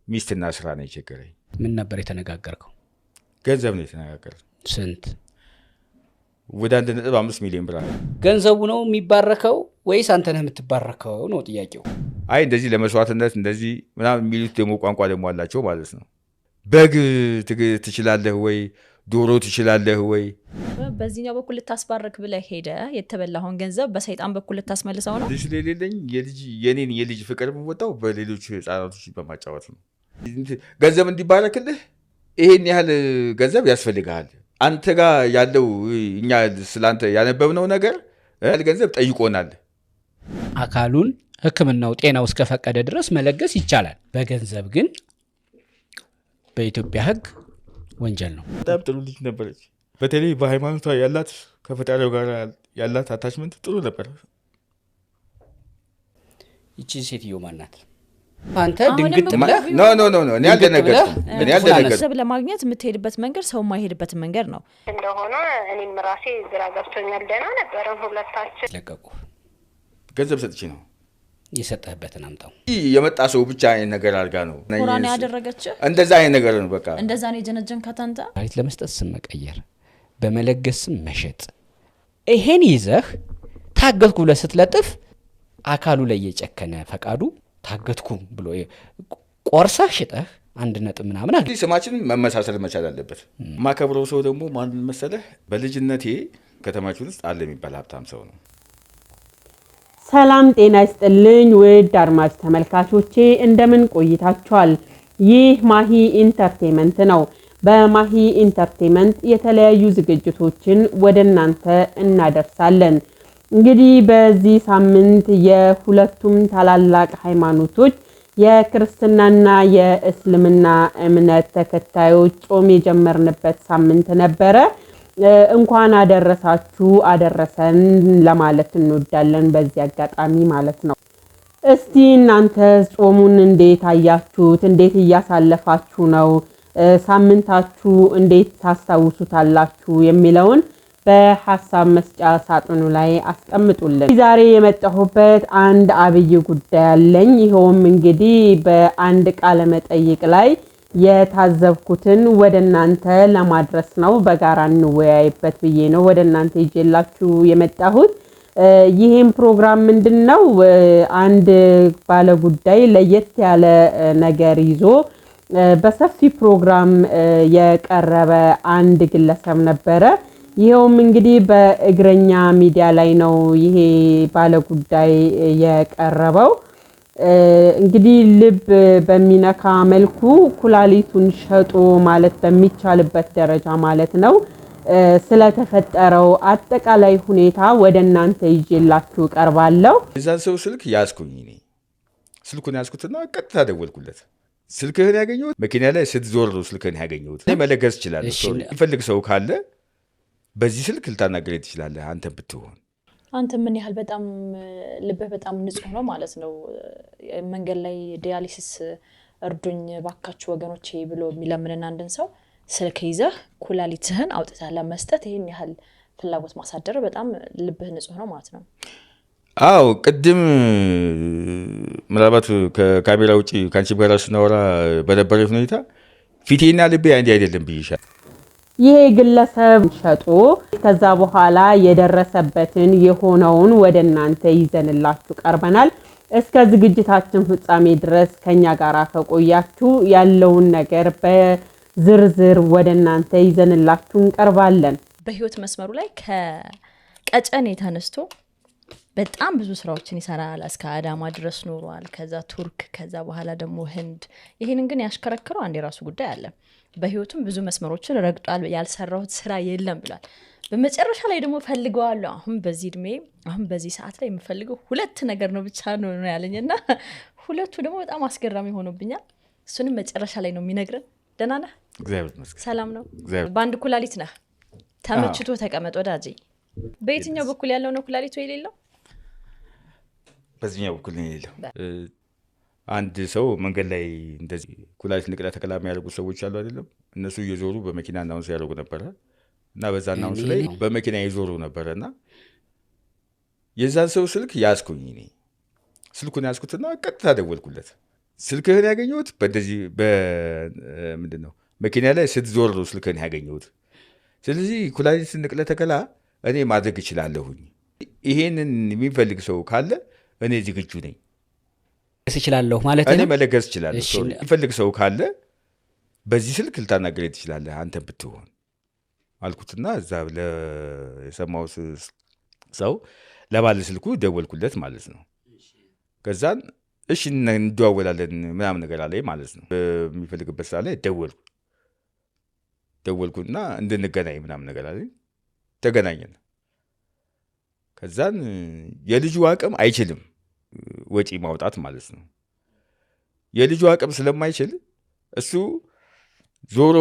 ሚስትና ስራ ነው የቸገረኝ። ምን ነበር የተነጋገርከው? ገንዘብ ነው የተነጋገርነው። ስንት? ወደ 1.5 ሚሊዮን ብር። ገንዘቡ ነው የሚባረከው ወይስ አንተ ነህ የምትባረከው ነው ጥያቄው። አይ እንደዚህ ለመስዋዕትነት እንደዚህ ምናምን የሚሉት ደግሞ ቋንቋ ደግሞ አላቸው ማለት ነው። በግ ትችላለህ ወይ ዶሮ ትችላለህ ወይ? በዚህኛው በኩል ልታስባረክ ብለህ ሄደ የተበላውን ገንዘብ በሰይጣን በኩል ልታስመልሰው ነው። ልጅ ሌለኝ የኔን ፍቅር የምወጣው በሌሎች ህፃናቶች በማጫወት ነው። ገንዘብ እንዲባረክልህ ይሄን ያህል ገንዘብ ያስፈልግሃል። አንተ ጋር ያለው እኛ ስላንተ ያነበብነው ነገር ገንዘብ ጠይቆናል። አካሉን ሕክምናው ጤናው እስከፈቀደ ድረስ መለገስ ይቻላል። በገንዘብ ግን በኢትዮጵያ ሕግ ወንጀል ነው። በጣም ጥሩ ልጅ ነበረች። በተለይ በሃይማኖቷ ያላት ከፈጣሪው ጋር ያላት አታችመንት ጥሩ ነበር። ይቺ ሴትዮ ማናት? አንተ ድንግጥ ብለህ ኖ እኔ አልደነገጥኩም። ለማግኘት የምትሄድበት መንገድ ሰው የማይሄድበት መንገድ ነው እንደሆነ እኔም ራሴ ግራ ገብቶኛል። ደህና ነበረን ሁለታችን። ለቀቁ። ገንዘብ ሰጥቼ ነው የሰጠህበትን አምጣው። የመጣ ሰው ብቻ አይነት ነገር አድርጋ ነው ቁራን ያደረገች። እንደዛ አይነት ነገር ነው። በቃ እንደዛ ነው የጀነጀንካት አንተ። አይት ለመስጠት ስም መቀየር፣ በመለገስ ስም መሸጥ። ይሄን ይዘህ ታገትኩ ብለህ ስትለጥፍ አካሉ ላይ የጨከነ ፈቃዱ ታገትኩ ብሎ ቆርሰህ ሽጠህ 1 ምናምን አለ። ስማችን መመሳሰል መቻል አለበት። ማከብረው ሰው ደግሞ ማን መሰለህ? በልጅነቴ ከተማችን ውስጥ አለ የሚባል ሀብታም ሰው ነው። ሰላም ጤና ይስጥልኝ ውድ አድማጭ ተመልካቾቼ እንደምን ቆይታችኋል? ይህ ማሂ ኢንተርቴይንመንት ነው። በማሂ ኢንተርቴይንመንት የተለያዩ ዝግጅቶችን ወደናንተ እናደርሳለን። እንግዲህ በዚህ ሳምንት የሁለቱም ታላላቅ ሃይማኖቶች የክርስትናና የእስልምና እምነት ተከታዮች ጾም የጀመርንበት ሳምንት ነበረ። እንኳን አደረሳችሁ አደረሰን ለማለት እንወዳለን በዚህ አጋጣሚ ማለት ነው። እስቲ እናንተ ጾሙን እንዴት አያችሁት? እንዴት እያሳለፋችሁ ነው? ሳምንታችሁ እንዴት ታስታውሱታላችሁ? የሚለውን በሐሳብ መስጫ ሳጥኑ ላይ አስቀምጡልን። ዛሬ የመጣሁበት አንድ አብይ ጉዳይ አለኝ። ይሄውም እንግዲህ በአንድ ቃለ መጠይቅ ላይ የታዘብኩትን ወደናንተ ለማድረስ ነው። በጋራ እንወያይበት ብዬ ነው ወደናንተ ይዤላችሁ የመጣሁት። ይሄን ፕሮግራም ምንድነው? አንድ ባለ ጉዳይ ለየት ያለ ነገር ይዞ በሰፊ ፕሮግራም የቀረበ አንድ ግለሰብ ነበረ። ይሄውም እንግዲህ በእግረኛ ሚዲያ ላይ ነው ይሄ ባለ ጉዳይ የቀረበው። እንግዲህ ልብ በሚነካ መልኩ ኩላሊቱን ሸጦ ማለት በሚቻልበት ደረጃ ማለት ነው ስለተፈጠረው አጠቃላይ ሁኔታ ወደናንተ ይዤላችሁ ቀርባለሁ። የዛን ሰው ስልክ ያዝኩኝ። እኔ ስልኩን ያዝኩትና ቀጥታ ደወልኩለት። ስልክህን ያገኘሁት መኪና ላይ ስትዞር ነው ስልክህን ያገኘሁት። እኔ መለገስ እችላለሁ። ይፈልግ ሰው ካለ በዚህ ስልክ ልታናገረኝ ትችላለህ አንተ ብትሆን። አንተ ምን ያህል በጣም ልብህ በጣም ንጹህ ነው ማለት ነው። መንገድ ላይ ዲያሊሲስ እርዱኝ ባካችሁ ወገኖቼ ብሎ የሚለምንና አንድን ሰው ስልክ ይዘህ ኩላሊትህን አውጥተህ ለመስጠት ይሄን ያህል ፍላጎት ማሳደር በጣም ልብህ ንጹህ ነው ማለት ነው። አዎ ቅድም ምናልባት ከካሜራ ውጪ ካንቺ ጋር ስናወራ በነበረ ሁኔታ ፊቴና ልቤ አንድ አይደለም ብዬሻል። ይሄ ግለሰብ ሸጦ ከዛ በኋላ የደረሰበትን የሆነውን ወደናንተ ይዘንላችሁ ቀርበናል። እስከ ዝግጅታችን ፍጻሜ ድረስ ከኛ ጋር ከቆያችሁ ያለውን ነገር በዝርዝር ወደናንተ ይዘንላችሁ እንቀርባለን። በህይወት መስመሩ ላይ ከቀጨኔ ተነስቶ በጣም ብዙ ስራዎችን ይሰራል። እስከ አዳማ ድረስ ኖሯል። ከዛ ቱርክ፣ ከዛ በኋላ ደግሞ ህንድ። ይሄንን ግን ያሽከረከረው አንድ የራሱ ጉዳይ አለ። በህይወቱም ብዙ መስመሮችን ረግጧል። ያልሰራሁት ስራ የለም ብሏል። በመጨረሻ ላይ ደግሞ ፈልገዋለሁ። አሁን በዚህ እድሜ አሁን በዚህ ሰዓት ላይ የምፈልገው 2 ነገር ነው ብቻ ነው ያለኝና ሁለቱ ደግሞ በጣም አስገራሚ ሆኖብኛል። እሱንም መጨረሻ ላይ ነው የሚነግረን። ደህና ነህ? እግዚአብሔር ይመስገን። ሰላም ነው? በአንድ ኩላሊት ነህ። ተመችቶ ተቀመጥ ወዳጄ። በየትኛው በኩል ያለው ነው ኩላሊቱ የሌለው? በዚህኛው በኩል ነው የሌለው። አንድ ሰው መንገድ ላይ እንደዚህ ኩላሊት ንቅለ ተከላ የሚያደርጉ ሰዎች አሉ አይደለም? እነሱ እየዞሩ በመኪና አናውንስ ያደርጉ ነበረ እና በዛ አናውንስ ላይ በመኪና ይዞሩ ነበረና የዛን ሰው ስልክ ያዝኩኝ። እኔ ስልኩን ያዝኩትና ቀጥታ ደወልኩለት። ስልክህን ያገኘሁት በእንደዚህ ምንድን ነው መኪና ላይ ስትዞር ነው ስልክህን ያገኘሁት። ስለዚህ ኩላሊት ንቅለ ተከላ እኔ ማድረግ እችላለሁኝ። ይሄንን የሚፈልግ ሰው ካለ እኔ ዝግጁ ነኝ። እችላለሁ ማለት ነው። እኔ መለገስ እችላለሁ። የሚፈልግ ሰው ካለ በዚህ ስልክ ልታናገረኝ ትችላለህ አንተ ብትሆን አልኩትና እዛ የሰማው ሰው ለባለ ስልኩ ደወልኩለት ማለት ነው። ከዛን እሺ እንደዋወላለን ምናምን ነገር አለኝ ማለት ነው። በሚፈልግበት ሰዓት ላይ ደወልኩና እንድንገናኝ ምናምን ነገር አለኝ። ተገናኘን። ከዛን የልጁ አቅም አይችልም ወጪ ማውጣት ማለት ነው። የልጁ አቅም ስለማይችል እሱ ዞሮ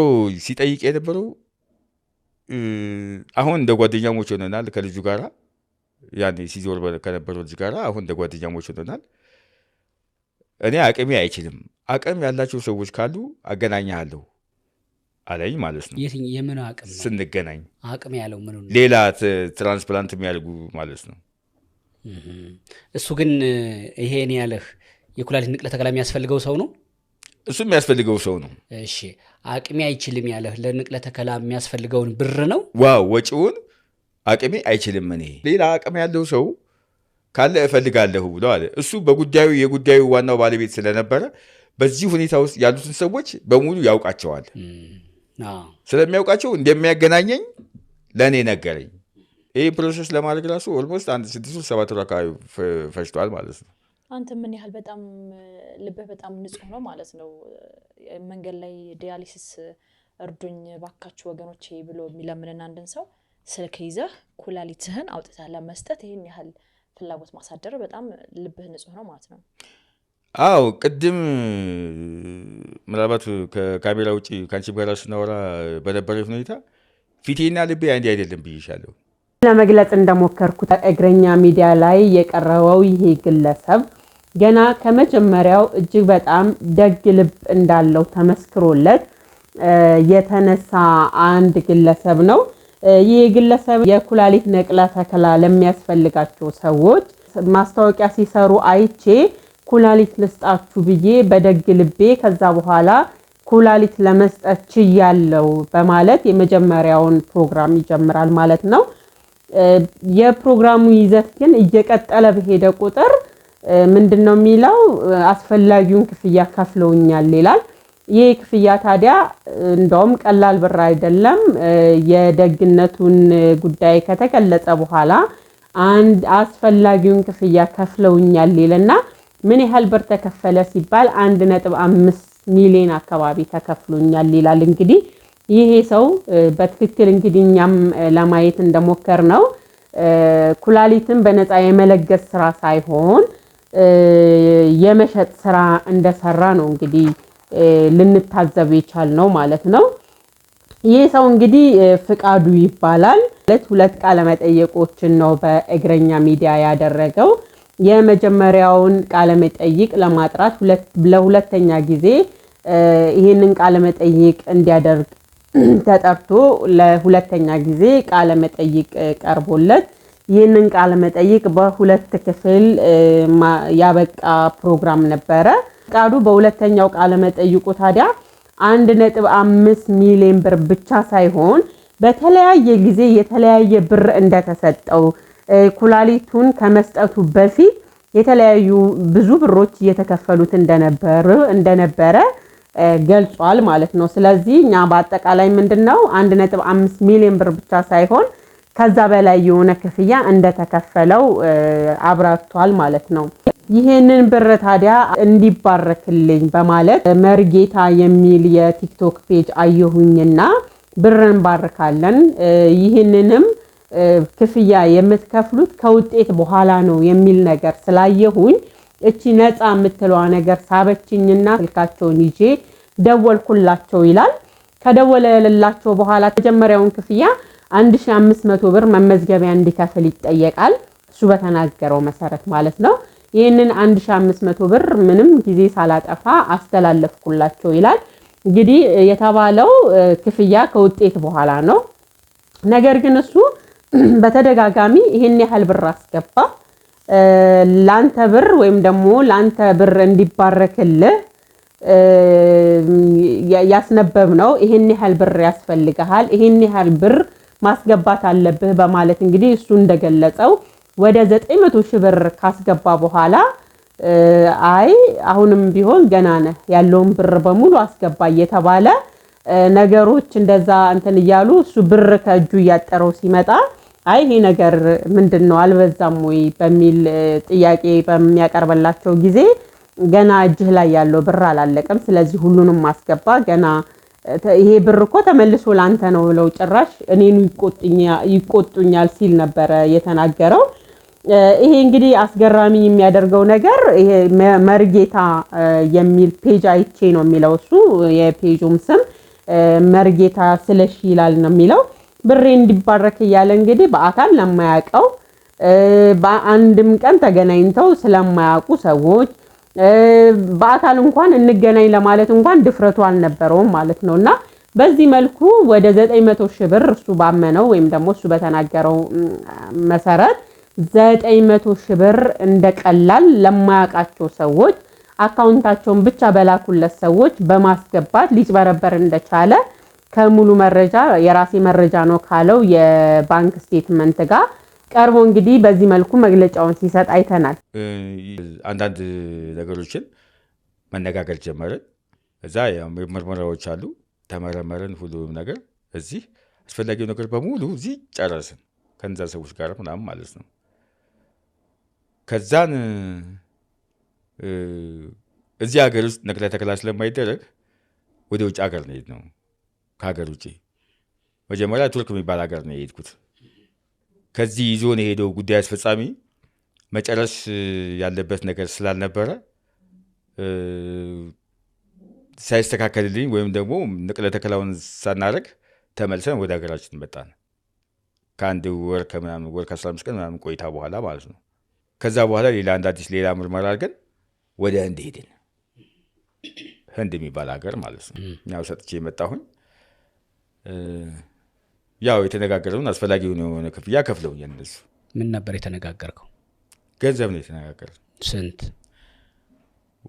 ሲጠይቅ የነበረው አሁን እንደ ጓደኛሞች ሆነናል ከልጁ ጋራ ያኔ ሲዞር ከነበረው ልጅ ጋራ አሁን እንደ ጓደኛሞች ሆነናል። እኔ አቅሜ አይችልም፣ አቅም ያላቸው ሰዎች ካሉ አገናኛለሁ አለኝ ማለት ነው። የምን አቅም ነው? ስንገናኝ አቅም ያለው ምን ነው? ሌላ ትራንስፕላንት የሚያደርጉ ማለት ነው። እሱ ግን ይሄን ያለህ የኩላሊት ንቅለ ተከላ የሚያስፈልገው ሰው ነው። እሱ የሚያስፈልገው ሰው ነው። እሺ አቅሜ አይችልም ያለህ ለንቅለ ተከላ የሚያስፈልገውን ብር ነው። ዋው ወጪውን አቅሜ አይችልም። እኔ ሌላ አቅም ያለው ሰው ካለ እፈልጋለሁ ብሎ አለ። እሱ የጉዳዩ ዋናው ባለቤት ስለነበረ በዚህ ሁኔታ ውስጥ ያሉትን ሰዎች በሙሉ ያውቃቸዋል። ስለሚያውቃቸው እንደሚያገናኘኝ ለእኔ ነገረኝ። ይህ ፕሮሰስ ለማድረግ ራሱ ኦልሞስት 6-7 ወር አካባቢ ፈጅቷል ማለት ነው። አንተ ምን ያህል በጣም ልብህ በጣም ንጹህ ነው ማለት ነው። መንገድ ላይ ዲያሊሲስ እርዱኝ ባካችሁ ወገኖቼ ብሎ የሚለምንና አንድን ሰው ስልክ ይዘህ ኩላሊትህን አውጥተህ ለመስጠት ይሄን ያህል ፍላጎት ማሳደር በጣም ልብህ ንጹህ ነው ማለት ነው። አዎ ቅድም ምናልባት ከካሜራ ውጪ ከአንቺ ጋር ስናወራ በነበረ ሁኔታ ፊቴና ልቤ አንድ አይደለም ብዬሻለሁ። ለመግለጽ እንደሞከርኩት እግረኛ ሚዲያ ላይ የቀረበው ይሄ ግለሰብ ገና ከመጀመሪያው እጅግ በጣም ደግ ልብ እንዳለው ተመስክሮለት የተነሳ አንድ ግለሰብ ነው። ይህ ግለሰብ የኩላሊት ንቅለ ተከላ ለሚያስፈልጋቸው ሰዎች ማስታወቂያ ሲሰሩ አይቼ ኩላሊት ልስጣችሁ ብዬ በደግ ልቤ ከዛ በኋላ ኩላሊት ለመስጠት ችያለሁ በማለት የመጀመሪያውን ፕሮግራም ይጀምራል ማለት ነው። የፕሮግራሙ ይዘት ግን እየቀጠለ በሄደ ቁጥር ምንድነው የሚለው አስፈላጊውን ክፍያ ከፍለውኛል ይላል። ይህ ክፍያ ታዲያ እንደውም ቀላል ብር አይደለም። የደግነቱን ጉዳይ ከተገለጸ በኋላ አንድ አስፈላጊውን ክፍያ ከፍለውኛል ይልና ምን ያህል ብር ተከፈለ ሲባል 1.5 ሚሊዮን አካባቢ ተከፍሎኛል ይላል። እንግዲህ ይሄ ሰው በትክክል እንግዲህ እኛም ለማየት እንደሞከር ነው ኩላሊትን በነፃ የመለገስ ስራ ሳይሆን የመሸጥ ስራ እንደሰራ ነው እንግዲህ ልንታዘብ የቻልነው ማለት ነው። ይህ ሰው እንግዲህ ፍቃዱ ይባላል። ሁለት ቃለ መጠይቆችን ነው በእግረኛ ሚዲያ ያደረገው። የመጀመሪያውን ቃለ መጠይቅ ለማጥራት ለሁለተኛ ጊዜ ይሄንን ቃለ መጠይቅ እንዲያደርግ ተጠርቶ ለሁለተኛ ጊዜ ቃለ መጠይቅ ቀርቦለት ይህንን ቃለ መጠይቅ በሁለት ክፍል ያበቃ ፕሮግራም ነበረ። ፍቃዱ በሁለተኛው ቃለ መጠይቁ ታዲያ 1.5 ሚሊዮን ብር ብቻ ሳይሆን በተለያየ ጊዜ የተለያየ ብር እንደተሰጠው ኩላሊቱን ከመስጠቱ በፊት የተለያዩ ብዙ ብሮች እየተከፈሉት እንደነበረ ገልጿል ማለት ነው። ስለዚህ እኛ በአጠቃላይ ምንድነው 1.5 ሚሊዮን ብር ብቻ ሳይሆን ከዛ በላይ የሆነ ክፍያ እንደተከፈለው አብራርቷል ማለት ነው። ይሄንን ብር ታዲያ እንዲባረክልኝ በማለት መርጌታ የሚል የቲክቶክ ፔጅ አየሁኝና ብርን ባርካለን ይሄንንም ክፍያ የምትከፍሉት ከውጤት በኋላ ነው የሚል ነገር ስላየሁኝ እቺ ነፃ የምትለዋ ነገር ሳበችኝና ስልካቸውን ይዤ ደወልኩላቸው ይላል። ከደወለላቸው በኋላ ተጀመሪያውን ክፍያ 1500 ብር መመዝገቢያ እንዲከፍል ይጠየቃል። እሱ በተናገረው መሰረት ማለት ነው። ይህንን 1500 ብር ምንም ጊዜ ሳላጠፋ አስተላለፍኩላቸው ይላል። እንግዲህ የተባለው ክፍያ ከውጤት በኋላ ነው። ነገር ግን እሱ በተደጋጋሚ ይሄን ያህል ብር አስገባ ላንተ ብር ወይም ደግሞ ላንተ ብር እንዲባረክልህ ያስነበብ ነው። ይሄን ያህል ብር ያስፈልግሃል፣ ይሄን ያህል ብር ማስገባት አለብህ በማለት እንግዲህ እሱ እንደገለጸው ወደ 900 ሺህ ብር ካስገባ በኋላ አይ አሁንም ቢሆን ገና ነህ ያለውን ብር በሙሉ አስገባ እየተባለ ነገሮች እንደዛ እንትን እያሉ እሱ ብር ከእጁ እያጠረው ሲመጣ አይ ይሄ ነገር ምንድነው አልበዛም ወይ በሚል ጥያቄ በሚያቀርበላቸው ጊዜ ገና እጅህ ላይ ያለው ብር አላለቀም፣ ስለዚህ ሁሉንም ማስገባ ገና ይሄ ብር እኮ ተመልሶ ላንተ ነው ብለው ጭራሽ እኔን ይቆጡኛል ሲል ነበረ የተናገረው። ይሄ እንግዲህ አስገራሚ የሚያደርገው ነገር ይሄ መርጌታ የሚል ፔጅ አይቼ ነው የሚለው እሱ የፔጁም ስም መርጌታ ስለሺ ይላል ነው የሚለው። ብሬ እንዲባረክ እያለ እንግዲህ በአካል ለማያውቀው በአንድም ቀን ተገናኝተው ስለማያውቁ ሰዎች በአካል እንኳን እንገናኝ ለማለት እንኳን ድፍረቱ አልነበረውም ማለት ነውና በዚህ መልኩ ወደ 900 ሺህ ብር እሱ ባመነው ወይም ደግሞ እሱ በተናገረው መሰረት 900 ሺህ ብር እንደቀላል ለማያውቃቸው ሰዎች አካውንታቸውን ብቻ በላኩለት ሰዎች በማስገባት ሊጭበረበር እንደቻለ ከሙሉ መረጃ የራሴ መረጃ ነው ካለው የባንክ ስቴትመንት ጋር ቀርቦ እንግዲህ በዚህ መልኩ መግለጫውን ሲሰጥ አይተናል። አንዳንድ ነገሮችን መነጋገር ጀመርን። እዛ ምርመራዎች አሉ፣ ተመረመረን። ሁሉም ነገር እዚህ አስፈላጊው ነገር በሙሉ እዚህ ጨረስን ከነዛ ሰዎች ጋር ምናምን ማለት ነው። ከዛን እዚህ ሀገር ውስጥ ነቅለ ተከላ ስለማይደረግ ወደ ውጭ ሀገር ነው የሄድነው። ከሀገር ውጭ መጀመሪያ ቱርክ የሚባል ሀገር ነው የሄድኩት። ከዚህ ይዞን የሄደው ጉዳይ አስፈጻሚ መጨረስ ያለበት ነገር ስላልነበረ ሳይስተካከልልኝ ወይም ደግሞ ንቅለ ተከላውን ሳናደርግ ተመልሰን ወደ ሀገራችን መጣን። ከአንድ ወር ከምናምን ወር ከ15 ቀን ምናምን ቆይታ በኋላ ማለት ነው። ከዛ በኋላ ሌላ አንድ አዲስ ሌላ ምርመራ አድርገን ወደ ህንድ ሄድን። ህንድ የሚባል ሀገር ማለት ነው። ያው ሰጥቼ የመጣሁኝ ያው የተነጋገረውን አስፈላጊውን የሆነ ክፍያ ከፍለውኛል እነሱ። ምን ነበር የተነጋገርከው? ገንዘብ ነው የተነጋገርን። ስንት?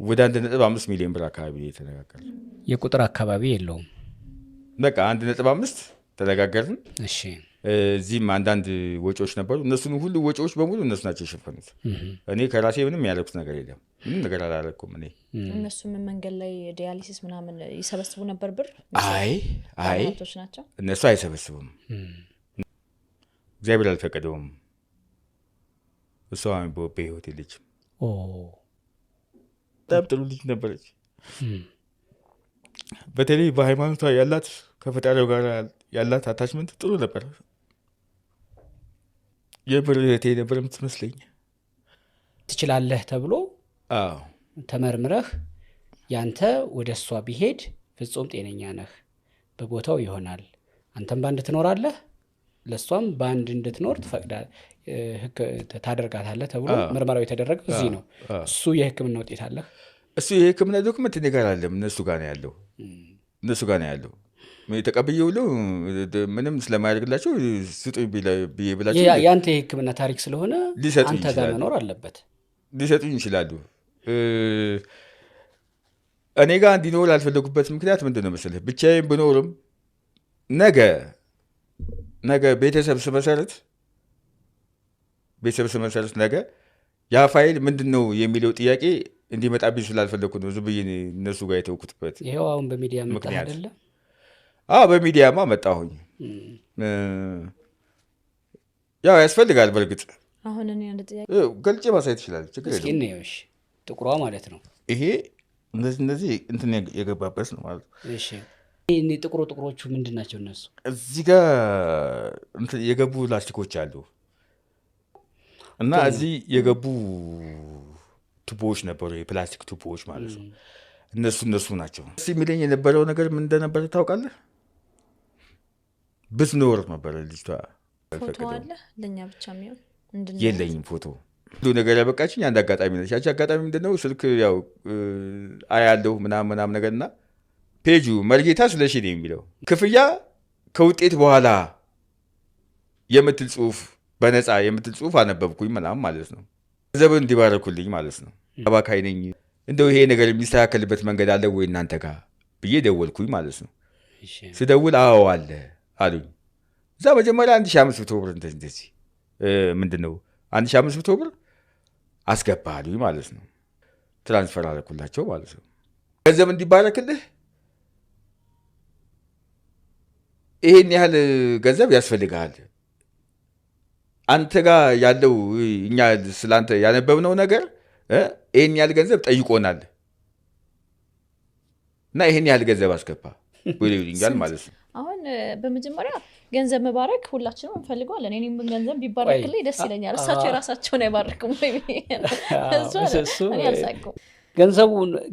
ወደ 1.5 ሚሊዮን ብር አካባቢ የተነጋገርን። የቁጥር አካባቢ የለውም። በቃ 1.5 ተነጋገርን። እሺ። እዚህም አንዳንድ ወጪዎች ነበሩ። እነሱን ሁሉ ወጪዎች በሙሉ እነሱ ናቸው የሸፈኑት። እኔ ከራሴ ምንም ያደረኩት ነገር የለም። ምንም ነገር አላደረኩም እኔ። እነሱ ምን መንገድ ላይ ዲያሊሲስ ምናምን ይሰበስቡ ነበር ብር? አይ ናቸው እነሱ አይሰበስቡም። እግዚአብሔር አልፈቀደውም። እሷ በህይወት የለችም። በጣም ጥሩ ልጅ ነበረች። በተለይ በሃይማኖቷ ያላት ከፈጣሪው ጋር ያላት አታችመንት ጥሩ ነበር። የብር እህቴ ነበር የምትመስለኝ። ትችላለህ ተብሎ ተመርምረህ ያንተ ወደ እሷ ቢሄድ ፍጹም ጤነኛ ነህ፣ በቦታው ይሆናል፣ አንተም በአንድ ትኖራለህ፣ ለእሷም በአንድ እንድትኖር ታደርጋታለህ ተብሎ ምርመራው የተደረገው እዚህ ነው። እሱ የህክምና ውጤት አለህ? እሱ የህክምና ዶክመንት እኔ ጋር አለም። እነሱ ጋር ነው ያለው። ተቀብዬው ብለው ምንም ስለማያደርግላቸው ስጡኝ ብዬ ብላቸው የአንተ የህክምና ታሪክ ስለሆነ አንተ ጋር መኖር አለበት። ሊሰጡኝ ይችላሉ። እኔ ጋር እንዲኖር ያልፈለጉበት ምክንያት ምንድን ነው መሰለህ? ብቻዬን ብኖርም ነገ ቤተሰብ ስመሰረት ነገ ያ ፋይል ምንድን ነው የሚለው ጥያቄ እንዲመጣብኝ ስላልፈለግኩ ነው ዝም ብዬ እነሱ ጋር የተውኩትበት። ይኸው አሁን በሚዲያ መጣ አይደለ? በሚዲያማ መጣሁኝ። ያው ያስፈልጋል። በእርግጥ አሁን እኔ አንድ ጥያቄ ገልጬ ማሳየት ይችላል። ችግር የለም። ጥቁሯ ማለት ነው ይሄ እነዚህ እንትን የገባበት ነው ማለት ነው። እሺ ጥቁሮቹ ምንድን ናቸው? እነሱ እዚህ ጋር የገቡ ላስቲኮች አሉ እና እዚህ የገቡ ቱቦዎች ነበሩ፣ የፕላስቲክ ቱቦዎች ማለት ነው። እነሱ ናቸው። የሚለኝ የነበረው ነገር ምን እንደነበረ ታውቃለህ? ብትኖር ነበረ ልጅቷ። ፎቶ አለ ለእኛ ብቻ የሚሆን የለኝም ፎቶ። ሁሉ ነገር ያበቃችኝ አንድ አጋጣሚ ነች። ያቺ አጋጣሚ ምንድነው? ስልክ ያው አያለሁ ምናምን ነገርና ፔጁ መርጌታ ስለሺ ነው የሚለው ክፍያ ከውጤት በኋላ የምትል ጽሁፍ፣ በነፃ የምትል ጽሁፍ አነበብኩኝ ምናምን ማለት ነው። ገንዘብ እንዲባረኩልኝ ማለት ነው። አባካይ ነኝ እንደው ይሄ ነገር የሚስተካከልበት መንገድ አለ ወይ እናንተ ጋር ብዬ ደወልኩኝ ማለት ነው። ስደውል አዎ አለ አሉኝ። እዛ መጀመሪያ 1500 ብር እንደዚህ ምንድነው 1500 ብር አስገባ አሉኝ ማለት ነው። ትራንስፈር አደረኩላቸው ማለት ነው። ገንዘብ እንዲባረክልህ ይሄን ያህል ገንዘብ ያስፈልጋል። አንተ ጋር ያለው እኛ ስላንተ ያነበብነው ነገር ይሄን ያህል ገንዘብ ጠይቆናል እና ይሄን ያህል ገንዘብ አስገባ ይሉኛል ማለት ነው። አሁን በመጀመሪያ ገንዘብ መባረክ ሁላችንም እንፈልገዋለን። እኔም ገንዘብ ቢባረክልኝ ደስ ይለኛል። እሳቸው የራሳቸውን አይባርኩም ወይ? እኔ አልሳቅም።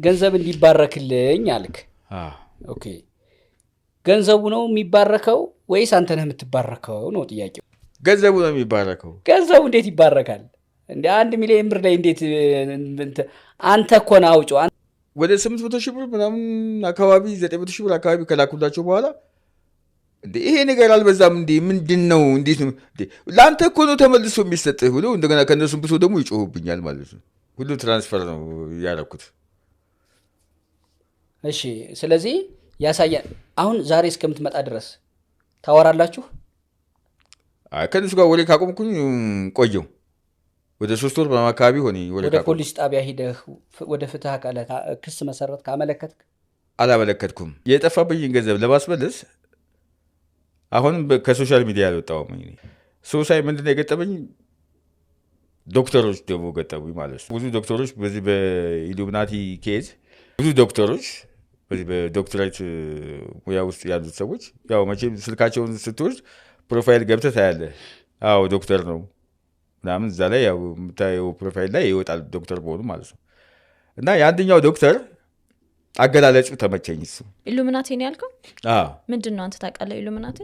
ገንዘብ እንዲባረክልኝ አልክ። ኦኬ ገንዘቡ ነው የሚባረከው ወይስ አንተ ነህ የምትባረከው ነው ጥያቄው። ገንዘቡ ነው የሚባረከው። ገንዘቡ እንዴት ይባረካል እንዴ? 1 ሚሊዮን ብር ላይ እንዴት አንተ እኮ ነው አውጪው። ወደ 800 ሺህ ብር ምናምን አካባቢ 900 ሺህ ብር አካባቢ ከላኩላቸው በኋላ ይሄ ነገር አልበዛም እንዴ? ምንድነው? እንዴት ነው እንዴ? ለአንተ እኮ ነው ተመልሶ የሚሰጥህ ብሎ እንደገና ከነሱም ብሶ ደግሞ ይጮሁብኛል ማለት ነው። ሁሉ ትራንስፈር ነው ያደረኩት። እሺ ስለዚህ ያሳያል። አሁን ዛሬ እስከምትመጣ ድረስ ታወራላችሁ? ከነሱ ጋር ወሬ ካቆምኩኝ ቆየው ወደ 3 ወር በአካባቢ ሆነ። ወደ ፖሊስ ጣቢያ ሄደህ ወደ ፍትህ አካላት ክስ መሰረት ካመለከትክ? አላመለከትኩም። የጠፋብኝን ገንዘብ ለማስመለስ አሁንም ከሶሻል ሚዲያ ያልወጣው ሶሳይ ምንድነው የገጠመኝ? ዶክተሮች ደግሞ ገጠሙኝ ማለት ነው። ብዙ ዶክተሮች በዚህ በኢሉሚናቲ ኬዝ ብዙ ዶክተሮች በዚህ በዶክተሬት ሙያ ውስጥ ያሉት ሰዎች ያው መቼም ስልካቸውን ስትወስድ ፕሮፋይል ገብተህ ታያለህ። አዎ ዶክተር ነው ምናምን እዛ ላይ ያው የምታየው ፕሮፋይል ላይ ይወጣል ዶክተር መሆኑ ማለት ነው። እና የአንደኛው ዶክተር አገላለጹ ተመቸኝ። እሱ ኢሉሚናቲ ነው ያልከው? ምንድን ነው አንተ ታውቃለህ ኢሉሚናቲ?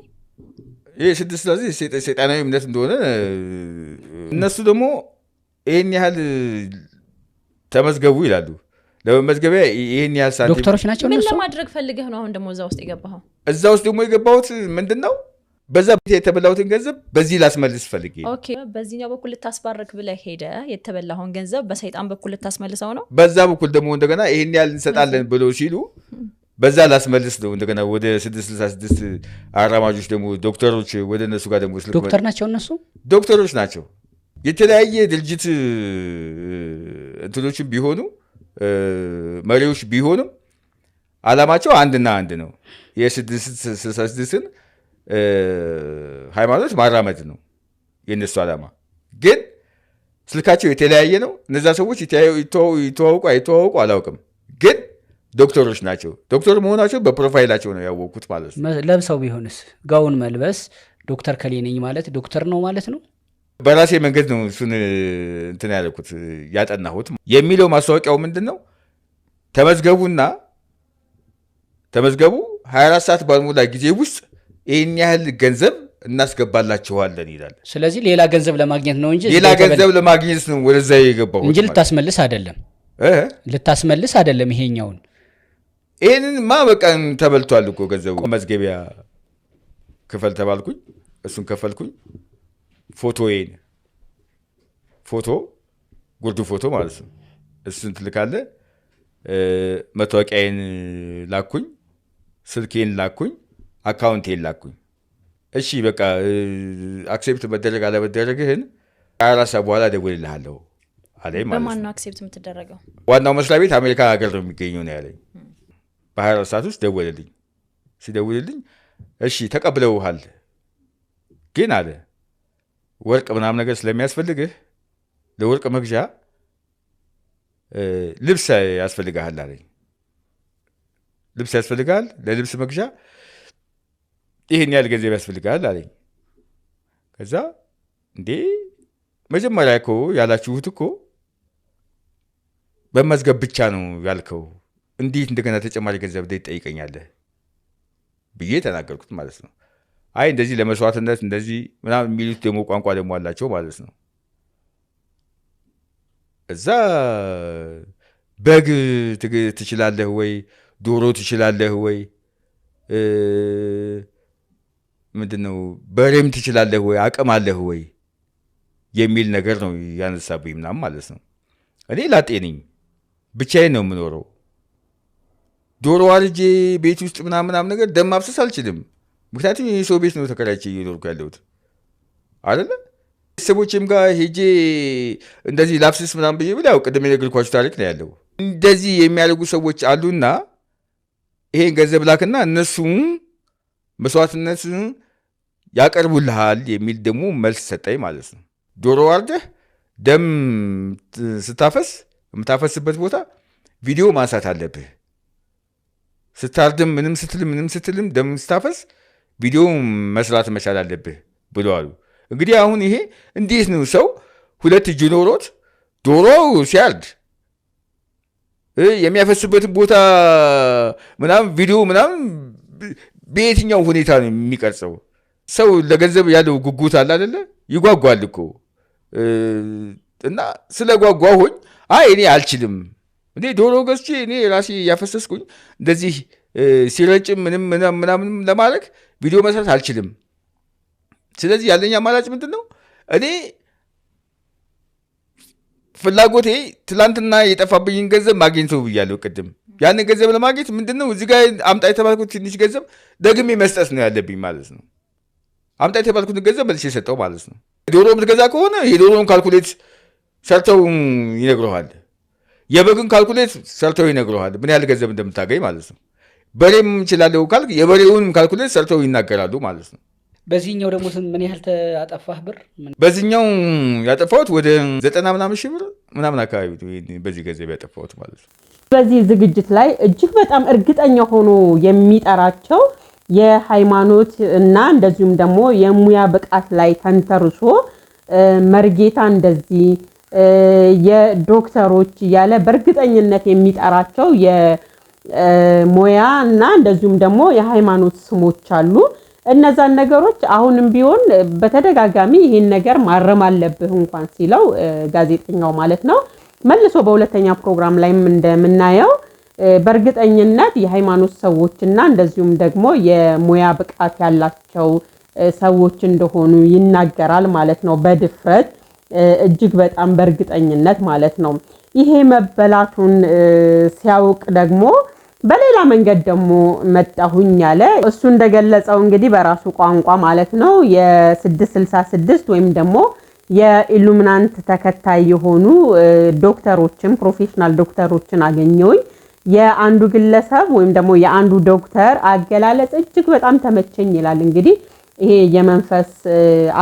ይህ ስድስት ስለዚህ ሰይጣናዊ እምነት እንደሆነ እነሱ ደግሞ ይህን ያህል ተመዝገቡ ይላሉ። ለመመዝገቢያ ይህን ያህል ሳንቲም ዶክተሮች ናቸው። ምን ለማድረግ ፈልገህ ነው አሁን ደግሞ እዛ ውስጥ የገባኸው? እዛ ውስጥ ደግሞ የገባሁት ምንድን ነው በዛ የተበላሁትን ገንዘብ በዚህ ላስመልስ ፈልጌ። ኦኬ በዚህኛው በኩል ልታስባረክ ብለህ ሄደህ የተበላኸውን ገንዘብ በሰይጣን በኩል ልታስመልሰው ነው። በዛ በኩል ደግሞ እንደገና ይሄን ያህል እንሰጣለን ብሎ ሲሉ በዛ ላስመልስ ነው። እንደገና ወደ 666 አራማጆች ደግሞ ዶክተሮች ወደ እነሱ ጋር ደግሞ ዶክተር ናቸው። እነሱ ዶክተሮች ናቸው። የተለያየ ድርጅት እንትኖችም ቢሆኑ መሪዎች ቢሆኑም አላማቸው አንድና አንድ ነው። የ666ን ሃይማኖት ማራመድ ነው የነሱ አላማ። ግን ስልካቸው የተለያየ ነው። እነዛ ሰዎች ይተዋውቁ አይተዋውቁ አላውቅም፣ ግን ዶክተሮች ናቸው። ዶክተር መሆናቸው በፕሮፋይላቸው ነው ያወቁት ማለት ነው። ለብሰው ቢሆንስ ጋውን መልበስ ዶክተር ከሌ ነኝ ማለት ዶክተር ነው ማለት ነው። በራሴ መንገድ ነው እሱን እንትን ያልኩት ያጠናሁት። የሚለው ማስታወቂያው ምንድን ነው? ተመዝገቡ 24 ሰዓት ባልሞላ ጊዜ ውስጥ ይህን ያህል ገንዘብ እናስገባላችኋለን ይላል። ስለዚህ ሌላ ገንዘብ ለማግኘት ነው እንጂ ሌላ ገንዘብ ለማግኘት ነው ወደዛ የገባው እንጂ ልታስመልስ አይደለም። ይሄኛውን ይሄንንማ በቃ ተበልቷል እኮ ገንዘቡ። መዝገቢያ ክፈል ተባልኩኝ። እሱን ከፈልኩኝ። ጉርዱ ፎቶ ማለት ነው። እሱን ትልካለህ። መታወቂያዬን ላኩኝ፣ ስልኬን ላኩኝ፣ አካውንቴን ላኩኝ። እሺ በቃ አክሴፕት መደረግ አለመደረግህን 24 ሰዓት በኋላ እደውልልሃለሁ አለኝ ማለት ነው። በማን ነው አክሴፕት የምትደረገው? ዋናው መስሪያ ቤት አሜሪካ ሀገር ነው የሚገኘው ነው ያለኝ። በ24 ሰዓት ውስጥ ደወልልኝ። ሲደውልልኝ እሺ ተቀብለውሃል፣ ግን አለ ወርቅ ምናምን ነገር ስለሚያስፈልግህ ለወርቅ መግዣ ልብስ ያስፈልግሃል አለኝ። ልብስ ያስፈልግሃል፣ ለልብስ መግዣ ይህን ያህል ገንዘብ ያስፈልግሃል አለኝ። ከዛ እንዴ መጀመሪያ እኮ ያላችሁት እኮ በመዝገብ ብቻ ነው ያልከው፣ እንዴት እንደገና ተጨማሪ ገንዘብ እንዴት ትጠይቀኛለህ ብዬ ተናገርኩት ማለት ነው። አይ እንደዚህ ለመስዋዕትነት እንደዚህ ምናምን የሚሉት ደግሞ ቋንቋ ደግሞ አላቸው ማለት ነው። እዛ በግ ትችላለህ ወይ፣ ዶሮ ትችላለህ ወይ፣ ምንድነው በሬም ትችላለህ ወይ፣ አቅም አለህ ወይ የሚል ነገር ነው ያነሳብኝ ምናምን ማለት ነው። እኔ ላጤ ነኝ፣ ብቻዬን ነው የምኖረው። ዶሮ አርጄ ቤት ውስጥ ምናምን ነገር ደም ማፍሰስ አልችልም። ምክንያቱም የሰው ቤት ነው ተከራይቼ እየኖርኩ ያለሁት አይደለ። ቤተሰቦቼም ጋር ሄጄ እንደዚህ ላፍስስ ምናምን ብዬ ብላ ቅድም የነገርኳችሁ ታሪክ ነው ያለው። እንደዚህ የሚያደርጉ ሰዎች አሉና ይሄን ገንዘብ ላክና እነሱም መስዋዕትነት ያቀርቡልሃል የሚል ደግሞ መልስ ሰጠኝ ማለት ነው። ዶሮ አርደህ ደም ስታፈስ የምታፈስበት ቦታ ቪዲዮ ማንሳት አለብህ። ስታርድም ምንም ስትልም ደም ስታፈስ ቪዲዮ መስራት መቻል አለብህ ብሎ አሉ። እንግዲህ አሁን ይሄ እንዴት ነው ሰው 2 እጅ ኖሮት ዶሮ ሲያርድ የሚያፈስበትን ቦታ ምናምን ቪዲዮ ምናምን በየትኛው ሁኔታ ነው የሚቀርጸው? ሰው ለገንዘብ ያለው ጉጉት አለ አይደለ? ይጓጓል እኮ እና ስለጓጓሁኝ እኔ አልችልም፣ እኔ ዶሮ ገዝቼ እኔ ራሴ ያፈሰስኩኝ እንደዚህ ሲረጭም ምናምን ለማድረግ ቪዲዮ መስራት አልችልም። ስለዚህ ያለኝ አማራጭ ምንድን ነው? እኔ ፍላጎቴ ትላንትና የጠፋብኝን ገንዘብ ማግኘት ነው ብያለሁ ቅድም። ያንን ገንዘብ ለማግኘት ምንድን ነው እዚህ ጋር አምጣ የተባልኩት ትንሽ ገንዘብ ደግሜ መስጠት ነው ያለብኝ ማለት ነው። አምጣ የተባልኩትን ገንዘብ መልሼ የሰጠው ማለት ነው። ዶሮ የምትገዛ ከሆነ የዶሮውን ካልኩሌት ሰርተው ይነግረዋል። የበግን ካልኩሌት ሰርተው ይነግረዋል ምን ያህል ገንዘብ እንደምታገኝ ማለት ነው። በሬም እችላለሁ ካልክ የበሬውንም ካልኩሌት ሰርተው ይናገራሉ ማለት ነው። በዚህኛው ደግሞ ምን ያህል አጠፋህ ብር? በዚህኛው ያጠፋሁት ወደ 90 ምናምን ሺህ ብር ምናምን አካባቢ በዚህ ገንዘብ ያጠፋሁት ማለት ነው። በዚህ ዝግጅት ላይ እጅግ በጣም እርግጠኛ ሆኖ የሚጠራቸው የሃይማኖት እና እንደዚሁም ደግሞ የሙያ ብቃት ላይ ተንተርሶ መርጌታ እንደዚህ የዶክተሮች ያለ በእርግጠኝነት የሚጠራቸው የሙያ እና እንደዚሁም ደግሞ የሃይማኖት ስሞች አሉ። እነዛን ነገሮች አሁንም ቢሆን በተደጋጋሚ ይሄን ነገር ማረም አለብህ እንኳን ሲለው ጋዜጠኛው ማለት ነው መልሶ በሁለተኛ ፕሮግራም ላይም እንደምናየው በእርግጠኝነት የሃይማኖት ሰዎችና እንደዚሁም ደግሞ የሙያ ብቃት ያላቸው ሰዎች እንደሆኑ ይናገራል ማለት ነው። በድፍረት እጅግ በጣም በእርግጠኝነት ማለት ነው። ይሄ መበላቱን ሲያውቅ ደግሞ በሌላ መንገድ ደግሞ መጣሁኝ ያለ እሱ እንደገለጸው እንግዲህ በራሱ ቋንቋ ማለት ነው የ666 ወይም ደግሞ የኢሉሚናንት ተከታይ የሆኑ ዶክተሮችን ፕሮፌሽናል ዶክተሮችን አገኘውኝ። የአንዱ ግለሰብ ወይም ደግሞ የአንዱ ዶክተር አገላለጽ እጅግ በጣም ተመቸኝ ይላል። እንግዲህ ይሄ የመንፈስ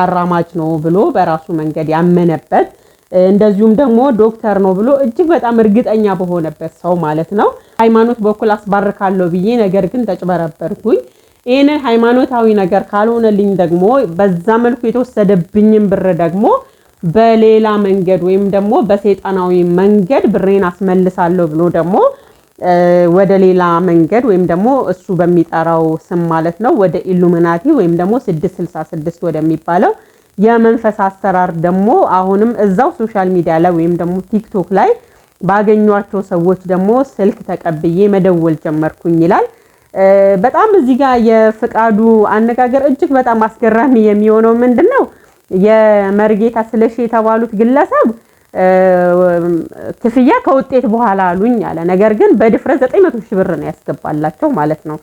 አራማጅ ነው ብሎ በራሱ መንገድ ያመነበት እንደዚሁም ደግሞ ዶክተር ነው ብሎ እጅግ በጣም እርግጠኛ በሆነበት ሰው ማለት ነው። ሃይማኖት በኩል አስባርካለሁ ብዬ ነገር ግን ተጭበረበርኩኝ። ይሄንን ሃይማኖታዊ ነገር ካልሆነልኝ ደግሞ በዛ መልኩ የተወሰደብኝን ብር ደግሞ በሌላ መንገድ ወይም ደግሞ በሰይጣናዊ መንገድ ብሬን አስመልሳለሁ ብሎ ደግሞ ወደ ሌላ መንገድ ወይም ደግሞ እሱ በሚጠራው ስም ማለት ነው ወደ ኢሉሚናቲ ወይም ደግሞ 666 ወደሚባለው የመንፈስ አሰራር ደግሞ አሁንም እዛው ሶሻል ሚዲያ ላይ ወይም ደግሞ ቲክቶክ ላይ ባገኟቸው ሰዎች ደግሞ ስልክ ተቀብዬ መደወል ጀመርኩኝ ይላል። በጣም እዚህ ጋር የፍቃዱ አነጋገር እጅግ በጣም አስገራሚ የሚሆነው ምንድነው የመርጌታ ስለሺ የተባሉት ግለሰብ ክፍያ ከውጤት በኋላ አሉኝ አለ። ነገር ግን በድፍረት 900 ሺህ ብር ነው ያስገባላቸው ማለት ነው።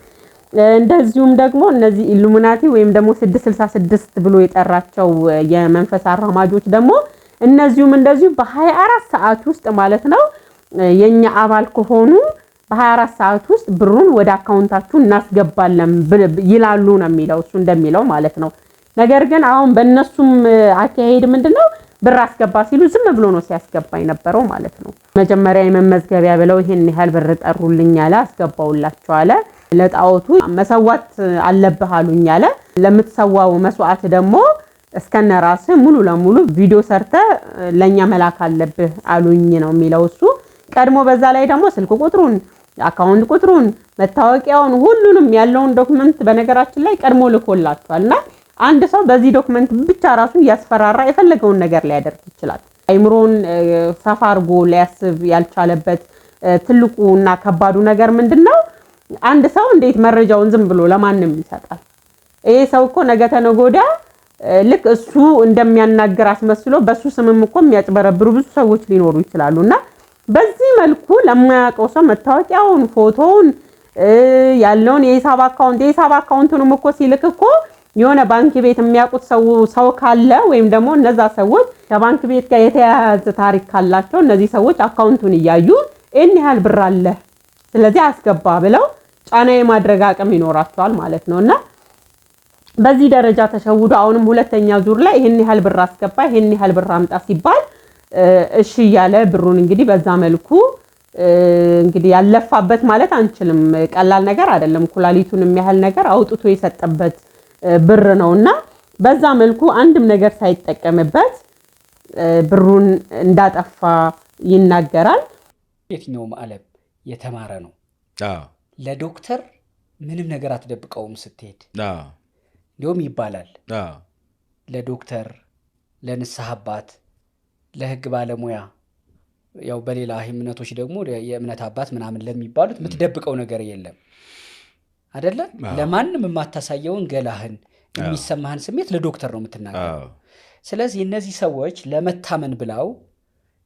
እንደዚሁም ደግሞ እነዚህ ኢሉሚናቲ ወይም ደግሞ 666 ብሎ የጠራቸው የመንፈስ አራማጆች ደግሞ እነዚሁም እንደዚሁ በ24 ሰዓት ውስጥ ማለት ነው የኛ አባል ከሆኑ በ24 ሰዓት ውስጥ ብሩን ወደ አካውንታችሁ እናስገባለን ይላሉ ነው የሚለው እሱ እንደሚለው ማለት ነው። ነገር ግን አሁን በእነሱም አካሄድ ምንድነው ብር አስገባ ሲሉ ዝም ብሎ ነው ሲያስገባ የነበረው ማለት ነው። መጀመሪያ የመመዝገቢያ ብለው ይሄን ያህል ብር ጠሩልኝ አለ፣ አስገባውላቸው አለ። ለጣዖቱ መሰዋት አለብህ አሉኝ አለ። ለምትሰዋው መስዋዕት ደግሞ እስከነ ራስ ሙሉ ለሙሉ ቪዲዮ ሰርተ ለኛ መላክ አለብህ አሉኝ ነው የሚለው እሱ። ቀድሞ በዛ ላይ ደግሞ ስልክ ቁጥሩን፣ አካውንት ቁጥሩን፣ መታወቂያውን ሁሉንም ያለውን ዶክመንት በነገራችን ላይ ቀድሞ ልኮላቸዋልና አንድ ሰው በዚህ ዶክመንት ብቻ ራሱ ያስፈራራ የፈለገውን ነገር ሊያደርግ ይችላል። አይምሮን ሰፋ አድርጎ ሊያስብ ያልቻለበት ትልቁና ከባዱ ነገር ምንድነው? አንድ ሰው እንዴት መረጃውን ዝም ብሎ ለማንም ይሰጣል? ይሄ ሰው እኮ ነገ ተነገ ወዲያ ልክ እሱ እንደሚያናገር አስመስሎ በሱ ስምም እኮ የሚያጭበረብሩ ብዙ ሰዎች ሊኖሩ ይችላሉና በዚህ መልኩ ለማያውቀው ሰው መታወቂያውን ፎቶውን ያለውን የሂሳብ አካውንቱንም እኮ ሲልክ እኮ የሆነ ባንክ ቤት የሚያውቁት ሰው ካለ ወይም ደግሞ እነዛ ሰዎች ከባንክ ቤት ጋር የተያያዘ ታሪክ ካላቸው እነዚህ ሰዎች አካውንቱን እያዩ እን ያህል ብር አለ ስለዚህ አስገባ ብለው ጫና የማድረግ አቅም ይኖራቸዋል ማለት ነውና በዚህ ደረጃ ተሸውዶ አሁንም ሁለተኛ ዙር ላይ ይሄን ያህል ብር አስገባ ይሄን ያህል ብር አምጣ ሲባል እሺ ያለ ብሩን እንግዲህ በዛ መልኩ እንግዲህ ያለፋበት ማለት አንችልም ቀላል ነገር አይደለም ኩላሊቱን የሚያህል ነገር አውጥቶ የሰጠበት ብር ነውና በዛ መልኩ አንድም ነገር ሳይጠቀምበት ብሩን እንዳጠፋ ይናገራል የትኛውም ዓለም የተማረ ነው ለዶክተር ምንም ነገር አትደብቀውም ስትሄድ እንዲሁም ይባላል ለዶክተር ለንስሐ አባት ለህግ ባለሙያ ያው በሌላ እምነቶች ደግሞ የእምነት አባት ምናምን ለሚባሉት የምትደብቀው ነገር የለም አይደለ ለማንም የማታሳየውን ገላህን የሚሰማህን ስሜት ለዶክተር ነው የምትናገረው ስለዚህ እነዚህ ሰዎች ለመታመን ብለው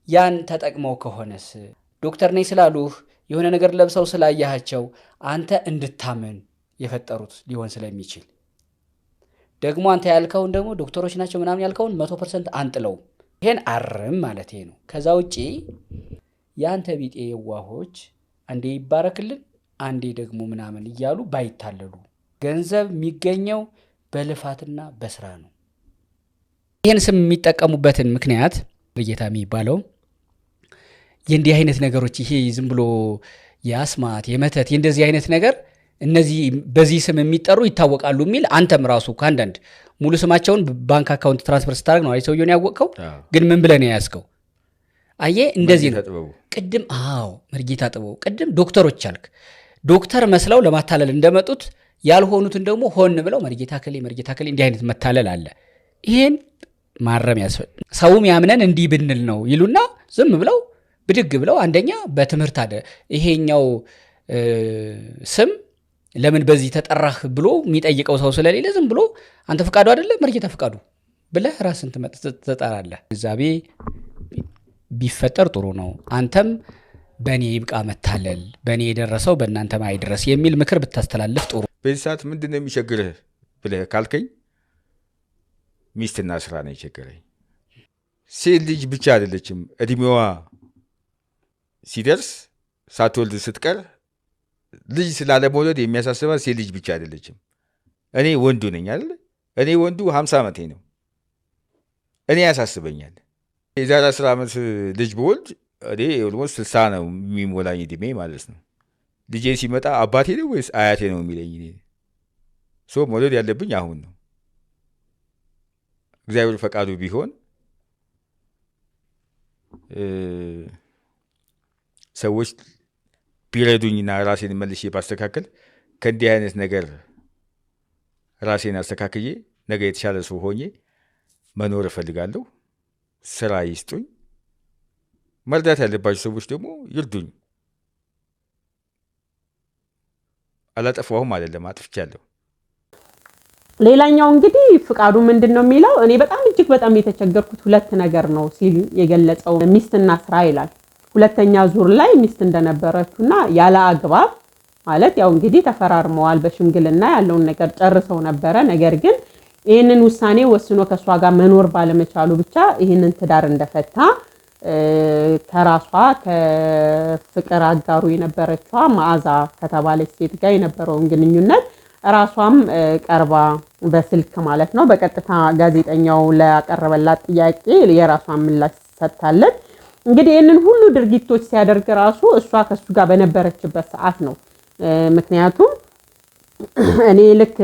ያን ተጠቅመው ከሆነስ ዶክተር ነኝ ስላሉህ የሆነ ነገር ለብሰው ስላያያቸው አንተ እንድታመን የፈጠሩት ሊሆን ስለሚችል ደግሞ አንተ ያልከውን ደግሞ ዶክተሮች ናቸው ምናምን ያልከውን 100% አንጥለው ይሄን አርም ማለት ነው ከዛ ውጪ ያንተ ቢጤ የዋሆች አንዴ ይባረክልን አንዴ ደግሞ ምናምን ይያሉ ባይታለሉ ገንዘብ የሚገኘው በልፋትና በስራ ነው ይሄን ስም የሚጠቀሙበትን ምክንያት በጌታ የሚባለው የእንዲህ አይነት ነገሮች ይሄ ዝም ብሎ ያስማት የመተት እንደዚህ አይነት ነገር እነዚህ በዚህ ስም የሚጠሩ ይታወቃሉ የሚል አንተም ራሱ ካንዳንድ ሙሉ ስማቸውን ባንክ አካውንት ትራንስፈር ስታደርግ ነው አይሰውየውን ያወቀው ግን ምን ብለህ ነው ያስከው አየ እንደዚህ ነው ቅድም መርጌታ ጥበው ቅድም ዶክተሮች አልክ ዶክተር መስለው ለማታለል እንደመጡት ያልሆኑትን ደግሞ ሆን ብለው መርጌታ ከሌ እንዲህ አይነት መታለል አለ ይሄን ማረም ያስፈልጋል ሰውም ያምነን እንዲህ ብንል ነው ይሉና ዝም ብለው ብድግ ብለው አንደኛ በትምህርት አደ ይሄኛው ስም ለምን በዚህ ተጠራህ ብሎ የሚጠይቀው ሰው ስለሌለ ዝም ብሎ አንተ ፍቃዱ አይደለ መርጌታ ፍቃዱ ብለህ ራስን ትጠራለህ ዛቤ ቢፈጠር ጥሩ ነው አንተም በኔ ይብቃ መታለል በኔ የደረሰው በእናንተ ማይድረስ የሚል ምክር ብታስተላልፍ ጥሩ በዚህ ሰዓት ምንድነው የሚቸግርህ ብለህ ካልከኝ ሚስትና ስራ ነው የቸገረኝ ሴት ልጅ ብቻ አይደለችም እድሜዋ ሲደርስ ሳትወልድ ስትቀር ልጅ ስላለመውለድ የሚያሳስባት ሴት ልጅ ብቻ አይደለችም እኔ ወንዱ ነኝ አይደል እኔ ወንዱ 50 ዓመቴ ነው እኔ ያሳስበኛል የዛሬ 10 ዓመት ልጅ በወልድ እኔ ኦልሞስት 60 ነው የሚሞላኝ እድሜ ማለት ነው ልጄ ሲመጣ አባቴ ነው ወይስ አያቴ ነው የሚለኝ ሶ መውለድ ያለብኝ አሁን ነው እግዚአብሔር ፈቃዱ ቢሆን ሰዎች ቢረዱኝና ራሴን መልሼ ባስተካከል ከእንዲህ አይነት ነገር ራሴን አስተካክዬ ነገ የተሻለ ሰው ሆኜ መኖር እፈልጋለሁ ስራ ይስጡኝ መርዳት ያለባቸው ሰዎች ደግሞ ይርዱኝ አላጠፋሁም አይደለም አጥፍቻለሁ ሌላኛው እንግዲህ ፍቃዱ ምንድነው የሚለው እኔ እጅግ በጣም የተቸገርኩት ሁለት ነገር ነው ሲል የገለጸው ሚስትና ስራ ይላል ሁለተኛ ዙር ላይ ሚስት እንደነበረችውና ያለ አግባብ ማለት ያው እንግዲህ ተፈራርመዋል በሽምግልና ያለውን ነገር ጨርሰው ነበረ ነገር ግን ይሄንን ውሳኔ ወስኖ ከሷ ጋር መኖር ባለመቻሉ ብቻ ይሄንን ትዳር እንደፈታ ከራሷ ከፍቅር አጋሩ የነበረችዋ ማዓዛ ከተባለች ሴት ጋር የነበረውን ግንኙነት ራሷም ቀርባ በስልክ ማለት ነው በቀጥታ ጋዜጠኛው ለያቀረበላት ጥያቄ የራሷን ምላሽ ሰጥታለች እንግዲህ ይሄንን ሁሉ ድርጊቶች ሲያደርግ ራሱ እሷ ከሱ ጋር በነበረችበት ሰዓት ነው ምክንያቱም እኔ ልክ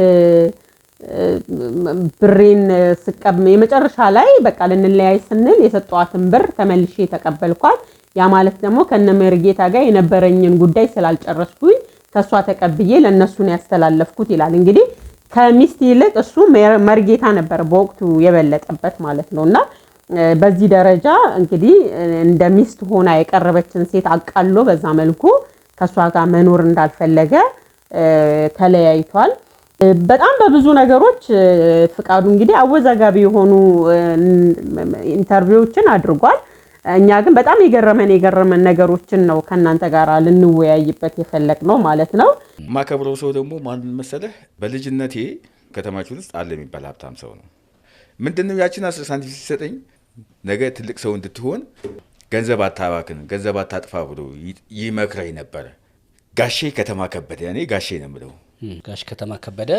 ብሬን ስቀም የመጨረሻ ላይ በቃ ለንለያይ ስንል የሰጧትን ብር ተመልሼ ተቀበልኳት ያ ማለት ደግሞ ከነመርጌታ ጋር የነበረኝን ጉዳይ ስላልጨረስኩኝ ከሷ ተቀብዬ ለነሱ ነው ያስተላለፍኩት ይላል እንግዲህ ከሚስት ይልቅ እሱ መርጌታ ነበር በወቅቱ የበለጠበት ማለት ነውና በዚህ ደረጃ እንግዲህ እንደ ሚስት ሆና የቀረበችን ሴት አቃሎ በዛ መልኩ ከሷ ጋር መኖር እንዳልፈለገ ተለያይቷል በጣም በብዙ ነገሮች ፍቃዱ እንግዲህ አወዛጋቢ የሆኑ ኢንተርቪዎችን አድርጓል እኛ ግን በጣም የገረመን ነገሮችን ነው ከናንተ ጋር ልንወያይበት የፈለግነው ማለት ነው። ማከብረው ሰው ደግሞ ማን መሰለህ? በልጅነቴ ከተማችን ውስጥ አለ የሚባል ሀብታም ሰው ነው። ምንድነው ያችን 10 ሳንቲም ሲሰጠኝ ነገ ትልቅ ሰው እንድትሆን ገንዘብ አታባክን፣ ገንዘብ አታጥፋ ብሎ ይመክረኝ ነበረ። ጋሼ ከተማ ከበደ፣ እኔ ጋሼ ነው የምለው። ጋሽ ከተማ ከበደ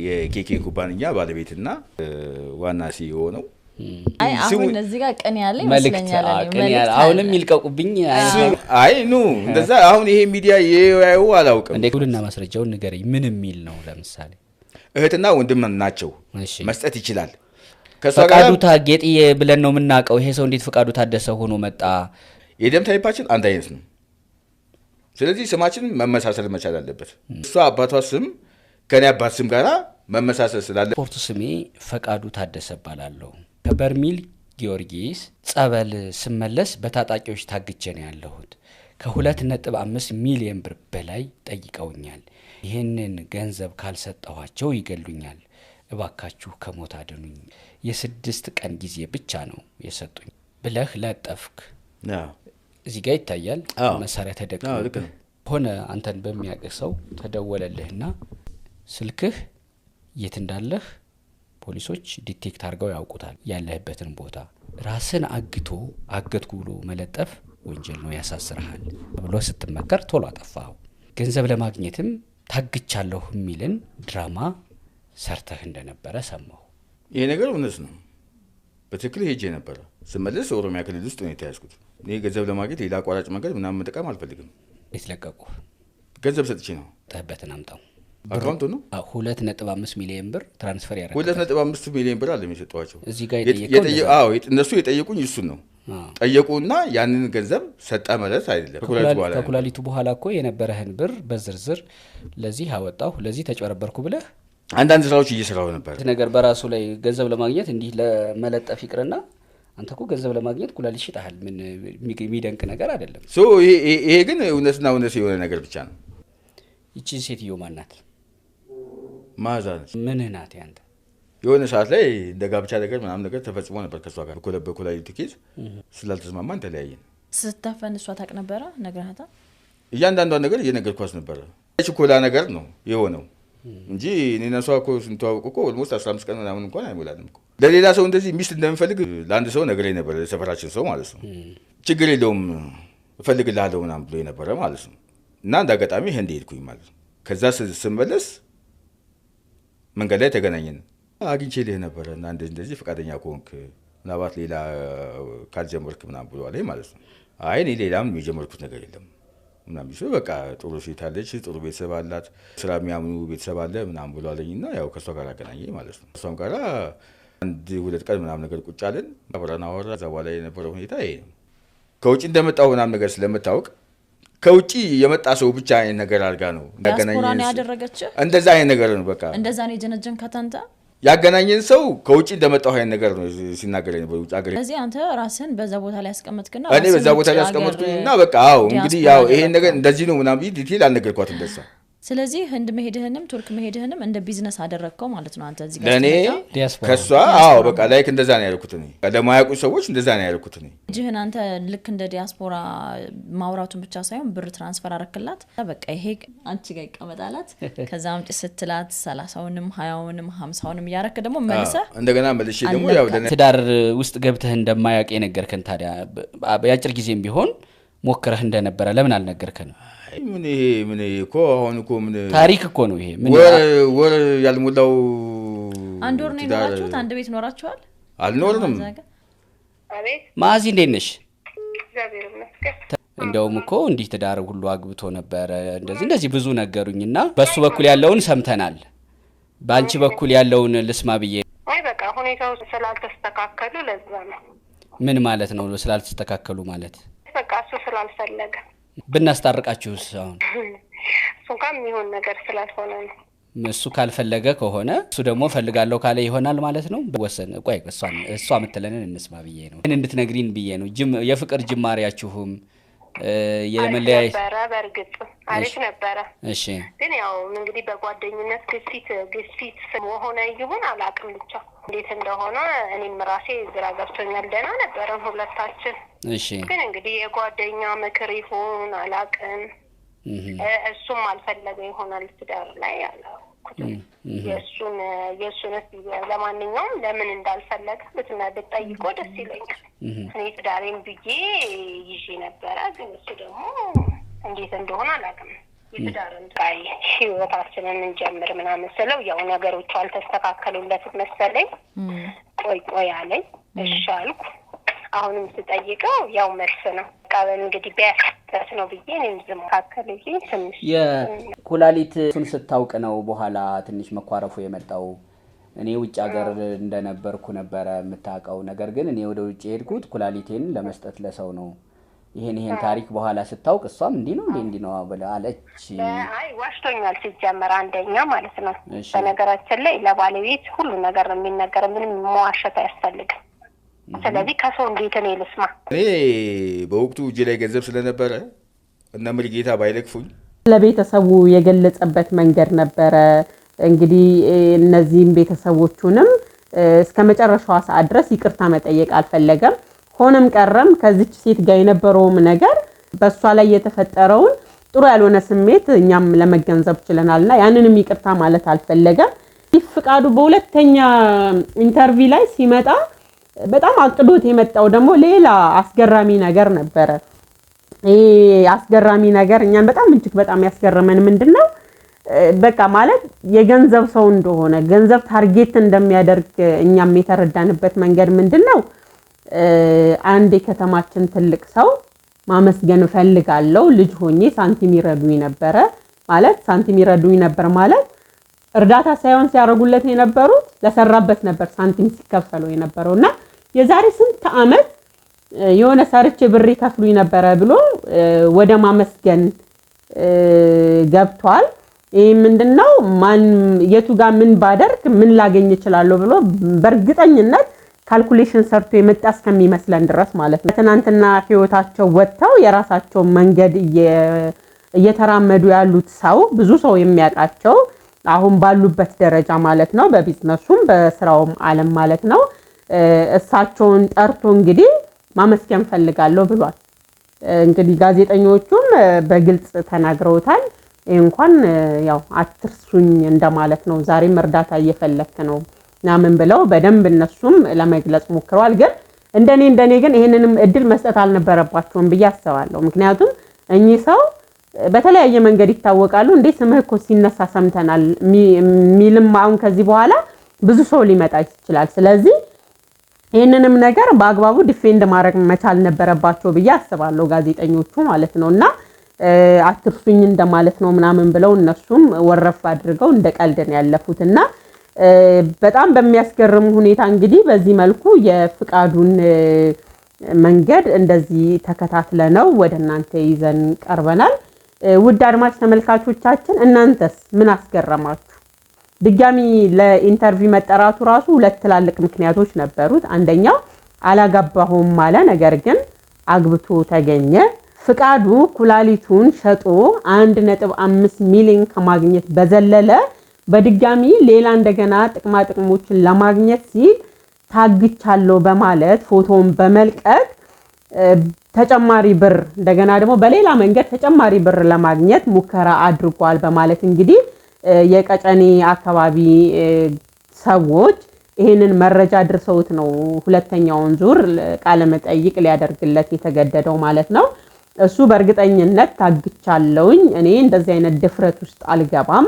የኬኬ ኩባንያ ባለቤትና ዋና ሲኢኦ ነው። አይ አሁን እዚህ ጋር ቀን ያለ ይመስለኛል። አሁንም ይልቀቁብኝ። አይ ኑ እንደዛ አሁን ይሄ ሚዲያ የያዩ አላውቅም። እንደ ሁሉና ማስረጃውን ንገረኝ። ምን የሚል ነው? ለምሳሌ እህትና ወንድም ናቸው፣ መስጠት ይችላል። ፈቃዱ ታጌጥዬ ብለን ነው የምናውቀው። ይሄ ሰው እንዴት ፈቃዱ ታደሰ ሆኖ መጣ? የደም ታይፓችን አንድ አይነት ነው። ስለዚህ ስማችን መመሳሰል መቻል አለበት። እሷ አባቷ ስም ከኔ አባት ስም ጋራ መመሳሰል ስላለ ስፖርት ስሜ ፈቃዱ ታደሰ እባላለሁ። ከበርሚል ጊዮርጊስ ጸበል ስመለስ በታጣቂዎች ታግቼ ነው ያለሁት። ከ2.5 ሚሊዮን ብር በላይ ጠይቀውኛል። ይህንን ገንዘብ ካልሰጠኋቸው ይገሉኛል። እባካችሁ ከሞት አድኑኝ። የ6 ቀን ጊዜ ብቻ ነው የሰጡኝ ብለህ ለጠፍክ። እዚህ ጋር ይታያል። መሳሪያ ተደቅኖ ሆነ አንተን በሚያውቅ ሰው ተደወለልህና ስልክህ የት እንዳለህ ፖሊሶች ዲቴክት አድርገው ያውቁታል፣ ያለህበትን ቦታ። ራስን አገትኩ ብሎ መለጠፍ ወንጀል ነው፣ ያሳስርሃል ብሎ ስትመከር ቶሎ አጠፋኸው። ገንዘብ ለማግኘትም ታግቻለሁ የሚልን ድራማ ሰርተህ እንደነበረ ሰማሁ። ይሄ ነገር እውነት ነው። በትክክል ሄጄ ነበረ። ስመለስ ኦሮሚያ ክልል ውስጥ ነው የተያዝኩት። እኔ ገንዘብ ለማግኘት ሌላ አቋራጭ መንገድ ምናምን መጠቀም አልፈልግም። የተለቀቁ ገንዘብ ሰጥቼ ነው። ጠበትን አምጣው። አካውንቱ ነው 2.5 ሚሊዮን ብር ትራንስፈር ያደረገ 2.5 ሚሊዮን ብር አለ የሰጠዋቸው። እዚህ ጋር የጠየቀው እነሱ የጠየቁኝ እሱን ነው። ጠየቁና ያንን ገንዘብ ሰጠ ማለት አይደለም። ከኩላሊቱ በኋላ እኮ የነበረህን ብር በዝርዝር ለዚህ አወጣሁ፣ ለዚህ ተጨበረበርኩ ብለህ አንዳንድ ስራዎች እየሰራሁ ነበር። ነገር በራሱ ላይ ገንዘብ ለማግኘት እንዲህ ለመለጠፍ ይቅርና አንተ እኮ ገንዘብ ለማግኘት ኩላሊት ሽጣሃል። ምን የሚደንቅ ነገር አይደለም። ይሄ ግን እውነትና እውነት የሆነ ነገር ብቻ ነው። ይቺ ሴትዮ ማናት? ማዛ ነች። ምን ናት ያንተ? የሆነ ሰዓት ላይ እንደ ጋብቻ ነገር ምናምን ነገር ተፈጽሞ ነበር ከሷ ጋር በኩላሊት ኬዝ ስላልተስማማን ተለያየን። ስታፈን እሷ ታውቅ ነበረ? ነግረሃታል? እያንዳንዷን ነገር እየነገርኳት ነበረ። ችኮላ ነገር ነው የሆነው እንጂ እኔና እሷ እኮ ስንተዋወቅ እኮ ኦልሞስት 15 ቀን ምናምን እንኳን አይሞላንም እኮ። ለሌላ ሰው እንደዚህ ሚስት እንደምፈልግ ለአንድ ሰው ነግሬኝ ነበር፣ ለሰፈራችን ሰው ማለት ነው። ችግር የለውም እፈልግልሃለሁ ምናምን ብሎ ነበረ ማለት ነው። እና እንደ አጋጣሚ ህንድ ሄድኩኝ ማለት ነው። ከዛ ስመለስ መንገድ ላይ ተገናኘን። አግኝቼልህ ነበረ እና እንደዚህ ፈቃደኛ ከሆንክ ምናልባት ሌላ ካልጀመርክ ምናምን ብሎ አለኝ ማለት ነው። አይ እኔ ሌላም የጀመርኩት ነገር የለም ምናምን ቢሆን በቃ ጥሩ ሴት አለች፣ ጥሩ ቤተሰብ አላት፣ ስራ የሚያምኑ ቤተሰብ አለ ምናምን ብሎ አለኝና ያው ከሷ ጋር አገናኘኝ ማለት ነው። እሷም ጋር 1-2 ቀን ምናምን ነገር ቁጭ አለን፣ አብረን አወራን። ከዛ በኋላ የነበረው ሁኔታ ይሄ ነው። ከውጭ እንደመጣሁ ምናምን ነገር ስለምታውቅ ከውጭ የመጣ ሰው ብቻ አይነት ነገር አድርጋ ነው ያገናኘን። ያደረገችህ እንደዛ አይነት ነገር ነው። በቃ እንደዛ ነው የጀነጀንካት አንተ። ያገናኘን ሰው ከውጭ እንደመጣሁ አይነት ነገር ነው ሲናገረኝ ነበር ውጭ ሀገር። ስለዚህ አንተ ራስን በዛ ቦታ ላይ ያስቀመጥክና እኔ በዛ ቦታ ላይ ያስቀመጥኩኝና በቃ አዎ እንግዲህ ያው ይሄን ነገር እንደዚህ ነው ምናምን ዲቴል አልነገርኳትም እንደዛ። ስለዚህ ህንድ መሄድህንም ቱርክ መሄድህንም እንደ ቢዝነስ አደረግከው ማለት ነው አንተ። እዚህ ጋር ለእኔ ከሷ አዎ በቃ ላይክ እንደዛ ነው ያልኩት እኔ። ለማያውቁ ሰዎች እንደዛ ነው ያልኩት እኔ። እጅህን አንተ ልክ እንደ ዲያስፖራ ማውራቱን ብቻ ሳይሆን ብር ትራንስፈር አረክላት። በቃ ይሄ አንቺ ጋር ይቀመጣላት። ከዛ አምጪ ስትላት 30ውንም 20ውንም 50ውንም እያረክ ደግሞ መልሰህ እንደገና መልሼ ደግሞ ያው ትዳር ውስጥ ገብተህ እንደማያውቅ የነገርከን ታዲያ በአጭር ጊዜም ቢሆን ሞክረህ እንደነበረ ለምን አልነገርከንም? ምን እኮ አሁን እኮ ምን ታሪክ እኮ ነው ይሄ። ምን ወር ያልሞላው አንድ ወር ነው የኖራችሁት? አንድ ቤት ኖራችኋል? አልኖርንም። አቤት ማዚ እንዴት ነሽ? እግዚአብሔር ይመስገን። እንደውም እኮ እንዲህ ትዳር ሁሉ አግብቶ ነበረ እንደዚህ ብዙ ነገሩኝና በሱ በኩል ያለውን ሰምተናል። በአንቺ በኩል ያለውን ልስማ ብዬ። አይ በቃ ሁኔታው ስላልተስተካከሉ ለዛ ነው። ምን ማለት ነው ስላልተስተካከሉ ማለት? በቃ እሱ ስላልፈለገ ብናስታርቃችሁስ? አሁን እሱ እንኳን የሚሆን ነገር ስላልሆነ ነው። እሱ ካልፈለገ ከሆነ እሱ ደግሞ ፈልጋለሁ ካለ ይሆናል ማለት ነው። ወሰን ቆይ እሷ የምትለንን እንስማ ብዬ ነው እንድትነግሪን ብዬ ነው። የፍቅር ጅማሬያችሁም የመለያየት ነበረ። በእርግጥ አሪፍ ነበረ። እሺ። ግን ያው እንግዲህ በጓደኝነት ግፊት ሆነ ይሁን አላውቅም ብቻ እንዴት እንደሆነ እኔም ራሴ ግራ ገብቶኛል። ደህና ነበረን ሁለታችን። እሺ ግን እንግዲህ የጓደኛ ምክር ይሁን አላውቅም፣ እሱም አልፈለገ ይሆናል ትዳር ላይ አላውቅም። የእሱን ለማንኛውም ለምን እንዳልፈለገ ብትጠይቆ ደስ ይለኛል። እኔ ትዳሬን ብዬ ይዤ ነበረ፣ ግን እሱ ደግሞ እንዴት እንደሆነ አላውቅም። የትዳርን ጣይ ህይወታችንን እንጀምር ምናምን ስለው ያው ነገሮቹ አልተስተካከሉለትም መሰለኝ። ቆይ አለኝ። እሺ አልኩ። አሁንም ስጠይቀው ያው መልስ ነው ቃበን እንግዲህ ቢያስጠስ ነው ብዬ እኔም ዝም ካከለኝ ትንሽ የኩላሊቱን ስታውቅ ነው በኋላ ትንሽ መኳረፉ የመጣው። እኔ ውጭ ሀገር እንደነበርኩ ነበረ የምታውቀው። ነገር ግን እኔ ወደ ውጭ ሄድኩት ኩላሊቴን ለመስጠት ለሰው ነው። ይሄን ታሪክ በኋላ ስታውቅ እሷም እንዲህ ነው ብላ አለች። አይ ዋሽቶኛል ሲጀመር አንደኛ ማለት ነው። በነገራችን ላይ ለባለቤት ሁሉ ነገር ነው የሚነገር፣ ምንም መዋሸት አያስፈልግም። ስለዚህ ከሰው እንዴት ነው ልስማ? እኔ በወቅቱ እጄ ላይ ገንዘብ ስለነበረ እና ምልጌታ ባይለክፉኝ ለቤተሰቡ የገለጸበት መንገድ ነበረ። እንግዲህ እነዚህም ቤተሰቦቹንም እስከ መጨረሻው ሰዓት ድረስ ይቅርታ መጠየቅ አልፈለገም። ሆነም ቀረም ከዚች ሴት ጋር የነበረውም ነገር በሷ ላይ የተፈጠረውን ጥሩ ያልሆነ ስሜት እኛም ለመገንዘብ ችለናልና ያንንም ይቅርታ ማለት አልፈለገም። ፍቃዱ በሁለተኛ ኢንተርቪው ላይ ሲመጣ በጣም አቅዶት የመጣው ደግሞ ሌላ አስገራሚ ነገር ነበረ። ይሄ አስገራሚ ነገር እኛን በጣም እጅግ በጣም ያስገረመን ምንድነው? በቃ ማለት የገንዘብ ሰው እንደሆነ ገንዘብ ታርጌት እንደሚያደርግ እኛም የተረዳንበት መንገድ ምንድነው? አንድ የከተማችን ትልቅ ሰው ማመስገን ፈልጋለሁ። ልጅ ሆኜ ሳንቲም ይረዱኝ ነበር ማለት እርዳታ ሳይሆን ሲያረጉለት የነበሩት ለሰራበት ነበር ሳንቲም ሲከፈለው የነበረውና የዛሬ ስንት ዓመት የሆነ ሰርቼ ብር ይከፍሉኝ ነበር ብሎ ወደ ማመስገን ገብቷል። ይሄ ምንድነው? ማን የቱ ጋር ምን ባደርግ ምን ላገኝ ይችላል ብሎ በእርግጠኝነት ካልኩሌሽን ሰርቶ የመጣ እስከሚመስለን ድረስ ማለት ነው። ትናንትና ህይወታቸው ወጥተው የራሳቸው መንገድ እየተራመዱ ያሉት ሰው ብዙ ሰው የሚያውቃቸው አሁን ባሉበት ደረጃ ማለት ነው፣ በቢዝነሱም በስራውም ዓለም ማለት ነው። እሳቸውን ጠርቶ እንግዲህ ማመስገን ፈልጋለሁ ብሏል። እንግዲህ ጋዜጠኞቹም በግልጽ ተናግረውታል። እንኳን ያው አትርሱኝ እንደማለት ነው። ዛሬም እርዳታ እየፈለክ ነው ናምን ብለው በደንብ እነሱም ለመግለጽ ሞክረዋል። ግን እንደኔ ግን ይሄንንም እድል መስጠት አልነበረባቸውም ብዬ አስባለሁ። ምክንያቱም እኚህ ሰው በተለያየ መንገድ ይታወቃሉ። እንዴ ስምህ እኮ ሲነሳ ሰምተናል ሚልም አሁን ከዚህ በኋላ ብዙ ሰው ሊመጣ ይችላል። ስለዚህ ይሄንንም ነገር በአግባቡ ዲፌንድ ማድረግ መቻል ነበረባቸው ብዬ አስባለሁ ጋዜጠኞቹ ማለት ነውና አትርሱኝ እንደማለት ነው ምናምን ብለው እነሱም ወረፍ አድርገው እንደቀልደን ያለፉትና በጣም በሚያስገርም ሁኔታ እንግዲህ በዚህ መልኩ የፍቃዱን መንገድ እንደዚህ ተከታትለነው ወደናንተ ይዘን ቀርበናል። ውድ አድማጭ ተመልካቾቻችን እናንተስ ምን አስገረማችሁ? ድጋሚ ለኢንተርቪው መጠራቱ ራሱ ሁለት ትላልቅ ምክንያቶች ነበሩት። አንደኛው አላጋባሁም ማለ፣ ነገር ግን አግብቶ ተገኘ። ፍቃዱ ኩላሊቱን ሸጦ 1.5 ሚሊዮን ከማግኘት በዘለለ በድጋሚ ሌላ እንደገና ጥቅማ ጥቅሞችን ለማግኘት ሲል ታግቻለሁ በማለት ፎቶውን በመልቀቅ ተጨማሪ ብር እንደገና ደግሞ በሌላ መንገድ ተጨማሪ ብር ለማግኘት ሙከራ አድርጓል በማለት እንግዲህ የቀጨኔ አካባቢ ሰዎች ይሄንን መረጃ ድርሰውት ነው ሁለተኛውን ዙር ቃለ መጠይቅ ሊያደርግለት የተገደደው ማለት ነው። እሱ በእርግጠኝነት ታግቻለሁኝ፣ እኔ እንደዚህ አይነት ድፍረት ውስጥ አልገባም፣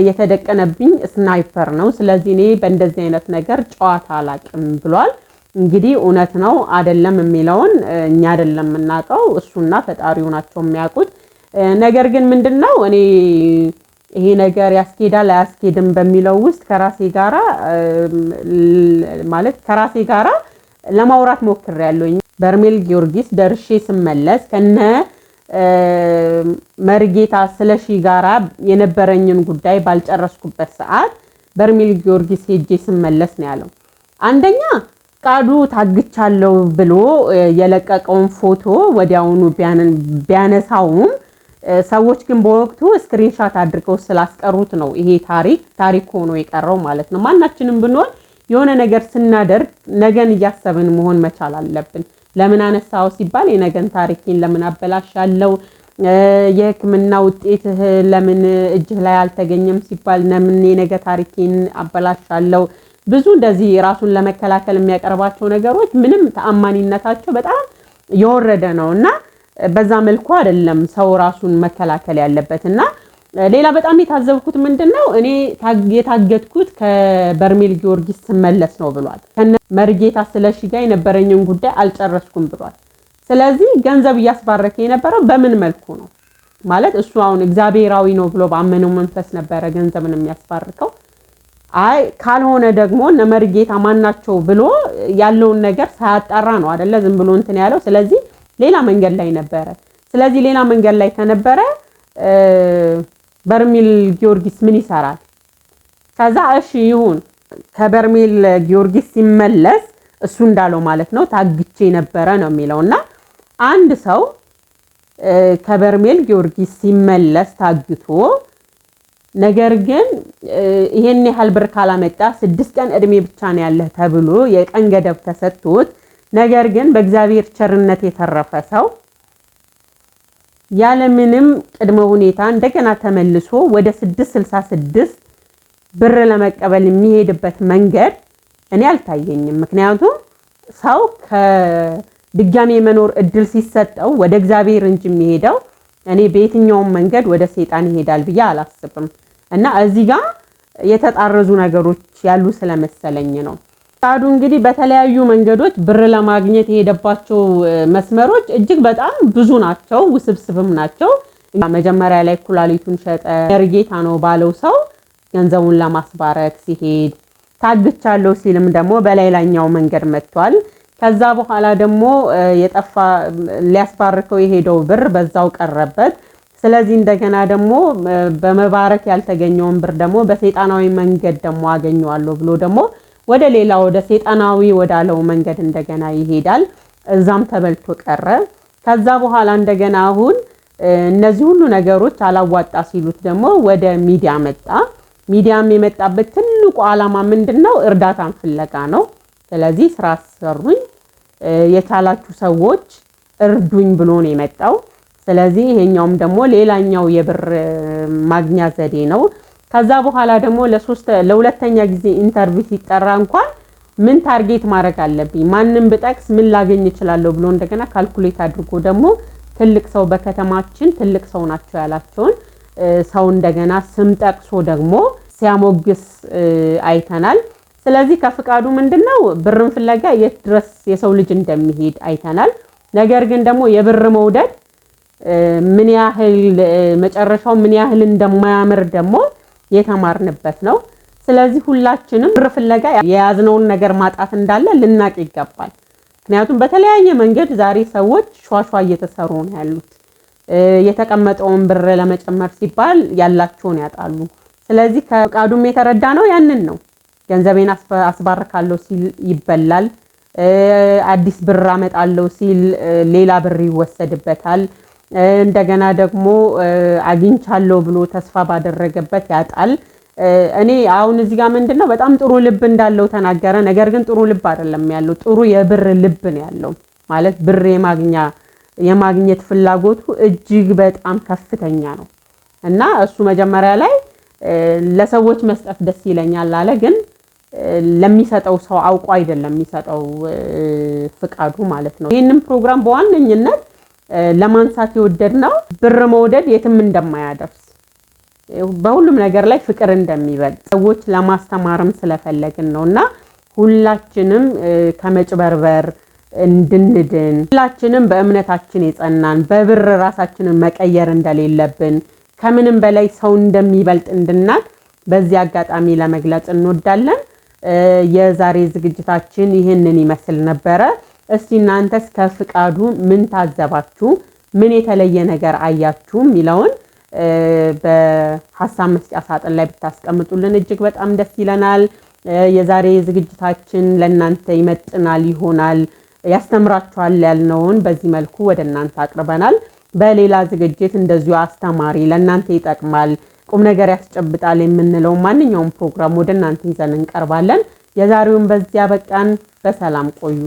የተደቀነብኝ ስናይፐር ነው፣ ስለዚህ እኔ በእንደዚህ አይነት ነገር ጨዋታ አላቅም ብሏል። እንግዲህ እውነት ነው አይደለም የሚለውን እኛ አይደለም እናቀው እሱና ፈጣሪው ናቸው የሚያውቁት። ነገር ግን ምንድነው እኔ ይሄ ነገር ያስኬዳል አያስኬድም በሚለው ውስጥ ከራሴ ጋራ ለማውራት ሞክሬያለሁ። በርሜል ጊዮርጊስ ደርሼ ስመለስ ከነ መርጌታ ስለሺ ጋራ የነበረኝን ጉዳይ ባልጨረስኩበት ሰዓት በርሜል ጊዮርጊስ ሄጄ ስመለስ ነው ያለው። አንደኛ ፍቃዱ ታግቻለሁ ብሎ የለቀቀውን ፎቶ ወዲያውኑ ቢያነሳውም ሰዎች ግን በወቅቱ ስክሪንሻት አድርገው ስላስቀሩት ነው ይሄ ታሪክ ሆኖ የቀረው ማለት ነው። ማናችንም ብንሆን የሆነ ነገር ስናደርግ ነገን እያሰብን መሆን መቻል አለብን። ለምን አነሳው ሲባል የነገን ታሪኬን ለምን አበላሻለሁ፣ የሕክምና ውጤትህ ለምን እጅህ ላይ አልተገኘም ሲባል ለምን የነገ ታሪኬን አበላሻለሁ። ብዙ እንደዚህ ራሱን ለመከላከል የሚያቀርባቸው ነገሮች ምንም ተአማኒነታቸው በጣም የወረደ ነውና በዛ መልኩ አይደለም ሰው ራሱን መከላከል ያለበትና ሌላ በጣም የታዘብኩት ምንድነው እኔ የታገትኩት ከበርሜል ጊዮርጊስ ስመለስ ነው ብሏል። ከነ መርጌታ ስለሺ ጋር የነበረኝን ጉዳይ አልጨረስኩም ብሏል። ስለዚህ ገንዘብ እያስባረከ የነበረው በምን መልኩ ነው ማለት እሱ አሁን እግዚአብሔራዊ ነው ብሎ ባመነው መንፈስ ነበረ ገንዘብን የሚያስባርከው። አይ ካልሆነ ደግሞ እነ መርጌታ ማናቸው ብሎ ያለውን ነገር ሳያጣራ ነው አይደለ ዝም ብሎ እንትን ያለው። ስለዚህ ሌላ መንገድ ላይ ነበረ። ስለዚህ ሌላ መንገድ ላይ ከነበረ በርሜል ጊዮርጊስ ምን ይሰራል? ከዛ እሺ ይሁን ከበርሜል ጊዮርጊስ ሲመለስ እሱ እንዳለው ማለት ነው ታግቼ ነበረ ነው የሚለውና አንድ ሰው ከበርሜል ጊዮርጊስ ሲመለስ ታግቶ ነገር ግን ይሄን ያህል ብር ካላመጣ 6 ቀን እድሜ ብቻ ነው ያለህ ተብሎ የቀን ገደብ ተሰጥቶት ነገር ግን በእግዚአብሔር ቸርነት የተረፈ ሰው ያለ ምንም ቅድመ ሁኔታ እንደገና ተመልሶ ወደ 666 ብር ለመቀበል የሚሄድበት መንገድ እኔ አልታየኝም። ምክንያቱም ሰው ከድጋሚ መኖር እድል ሲሰጠው ወደ እግዚአብሔር እንጂ የሚሄደው እኔ በየትኛውም መንገድ ወደ ሰይጣን ይሄዳል ብዬ አላስብም። እና እዚህ ጋር የተጣረዙ ነገሮች ያሉ ስለመሰለኝ ነው። ታዱ እንግዲህ በተለያዩ መንገዶች ብር ለማግኘት የሄደባቸው መስመሮች እጅግ በጣም ብዙ ናቸው፣ ውስብስብም ናቸው። መጀመሪያ ላይ ኩላሊቱን ሸጠ መርጌታ ነው ባለው ሰው ገንዘቡን ለማስባረክ ሲሄድ ታግቻለሁ ሲልም ደግሞ በሌላኛው መንገድ መጥቷል። ከዛ በኋላ ደግሞ የጠፋ ሊያስባርከው የሄደው ብር በዛው ቀረበት። ስለዚህ እንደገና ደግሞ በመባረክ ያልተገኘውን ብር ደግሞ በሰይጣናዊ መንገድ ደግሞ አገኘዋለሁ ብሎ ደግሞ ወደ ሌላ ወደ ሰይጣናዊ ወዳለው መንገድ እንደገና ይሄዳል። እዛም ተበልቶ ቀረ። ከዛ በኋላ እንደገና አሁን እነዚህ ሁሉ ነገሮች አላዋጣ ሲሉት ደግሞ ወደ ሚዲያ መጣ። ሚዲያም የመጣበት ትልቁ ዓላማ ምንድነው? እርዳታን ፍለጋ ነው። ስለዚህ ስራ ሰሩኝ የቻላችሁ ሰዎች እርዱኝ ብሎ ነው የመጣው። ስለዚህ ይሄኛውም ደግሞ ሌላኛው የብር ማግኛ ዘዴ ነው። ከዛ በኋላ ደግሞ ለሁለተኛ ጊዜ ኢንተርቪው ሲጠራ እንኳን ምን ታርጌት ማድረግ አለብኝ ማንንም ብጠቅስ ምን ላገኝ እችላለሁ ብሎ እንደገና ካልኩሌት አድርጎ ደግሞ ትልቅ ሰው በከተማችን ትልቅ ሰው ናቸው ያላቸውን ሰው እንደገና ስም ጠቅሶ ደግሞ ሲያሞግስ አይተናል። ስለዚህ ከፍቃዱ ምንድነው ብርን ፍለጋ የት ድረስ የሰው ልጅ እንደሚሄድ አይተናል። ነገር ግን ደግሞ የብር መውደድ ምን ያህል መጨረሻው ምን ያህል እንደማያምር ደግሞ የተማርንበት ነው። ስለዚህ ሁላችንም ብር ፍለጋ የያዝነውን ነገር ማጣት እንዳለ ልናቅ ይገባል። ምክንያቱም በተለያየ መንገድ ዛሬ ሰዎች ሿሿ እየተሰሩ ነው ያሉት። የተቀመጠውን ብር ለመጨመር ሲባል ያላቸውን ያጣሉ። ስለዚህ ከፍቃዱም የተረዳ ነው ያንን ነው። ገንዘቤን አስባርካለሁ ሲል ይበላል። አዲስ ብር አመጣለሁ ሲል ሌላ ብር ይወሰድበታል። እንደገና ደግሞ አግኝቻለሁ ብሎ ተስፋ ባደረገበት ያጣል። እኔ አሁን እዚህ ጋር ምንድነው በጣም ጥሩ ልብ እንዳለው ተናገረ። ነገር ግን ጥሩ ልብ አይደለም ያለው፣ ጥሩ የብር ልብ ነው ያለው። ማለት ብር የማግኘት ፍላጎቱ እጅግ በጣም ከፍተኛ ነው እና እሱ መጀመሪያ ላይ ለሰዎች መስጠት ደስ ይለኛል አለ። ግን ለሚሰጠው ሰው አውቆ አይደለም የሚሰጠው ፍቃዱ ማለት ነው። ይሄንን ፕሮግራም በዋነኝነት ለማንሳት የወደድነው ብር መውደድ የትም እንደማያደርስ በሁሉም ነገር ላይ ፍቅር እንደሚበልጥ ሰዎች ለማስተማርም ስለፈለግን ነውና ሁላችንም ከመጭበርበር እንድንድን ሁላችንም በእምነታችን የጸናን በብር ራሳችንን መቀየር እንደሌለብን ከምንም በላይ ሰው እንደሚበልጥ እንድናቅ በዚህ አጋጣሚ ለመግለጽ እንወዳለን። የዛሬ ዝግጅታችን ይሄንን ይመስል ነበረ። እስቲ እናንተስ ከፍቃዱ ምን ታዘባችሁ? ምን የተለየ ነገር አያችሁ? ሚለውን በሐሳብ መስጫ ሳጥን ላይ ብታስቀምጡልን እጅግ በጣም ደስ ይለናል። የዛሬ ዝግጅታችን ለእናንተ ይመጥናል ይሆናል ያስተምራችኋል ያልነውን በዚህ መልኩ ወደ እናንተ አቅርበናል። በሌላ ዝግጅት እንደዚሁ አስተማሪ ለእናንተ ይጠቅማል ቁም ነገር ያስጨብጣል የምንለው ማንኛውም ፕሮግራም ወደ እናንተ ይዘን እንቀርባለን። የዛሬውን በዚያ በቃን። በሰላም ቆዩ።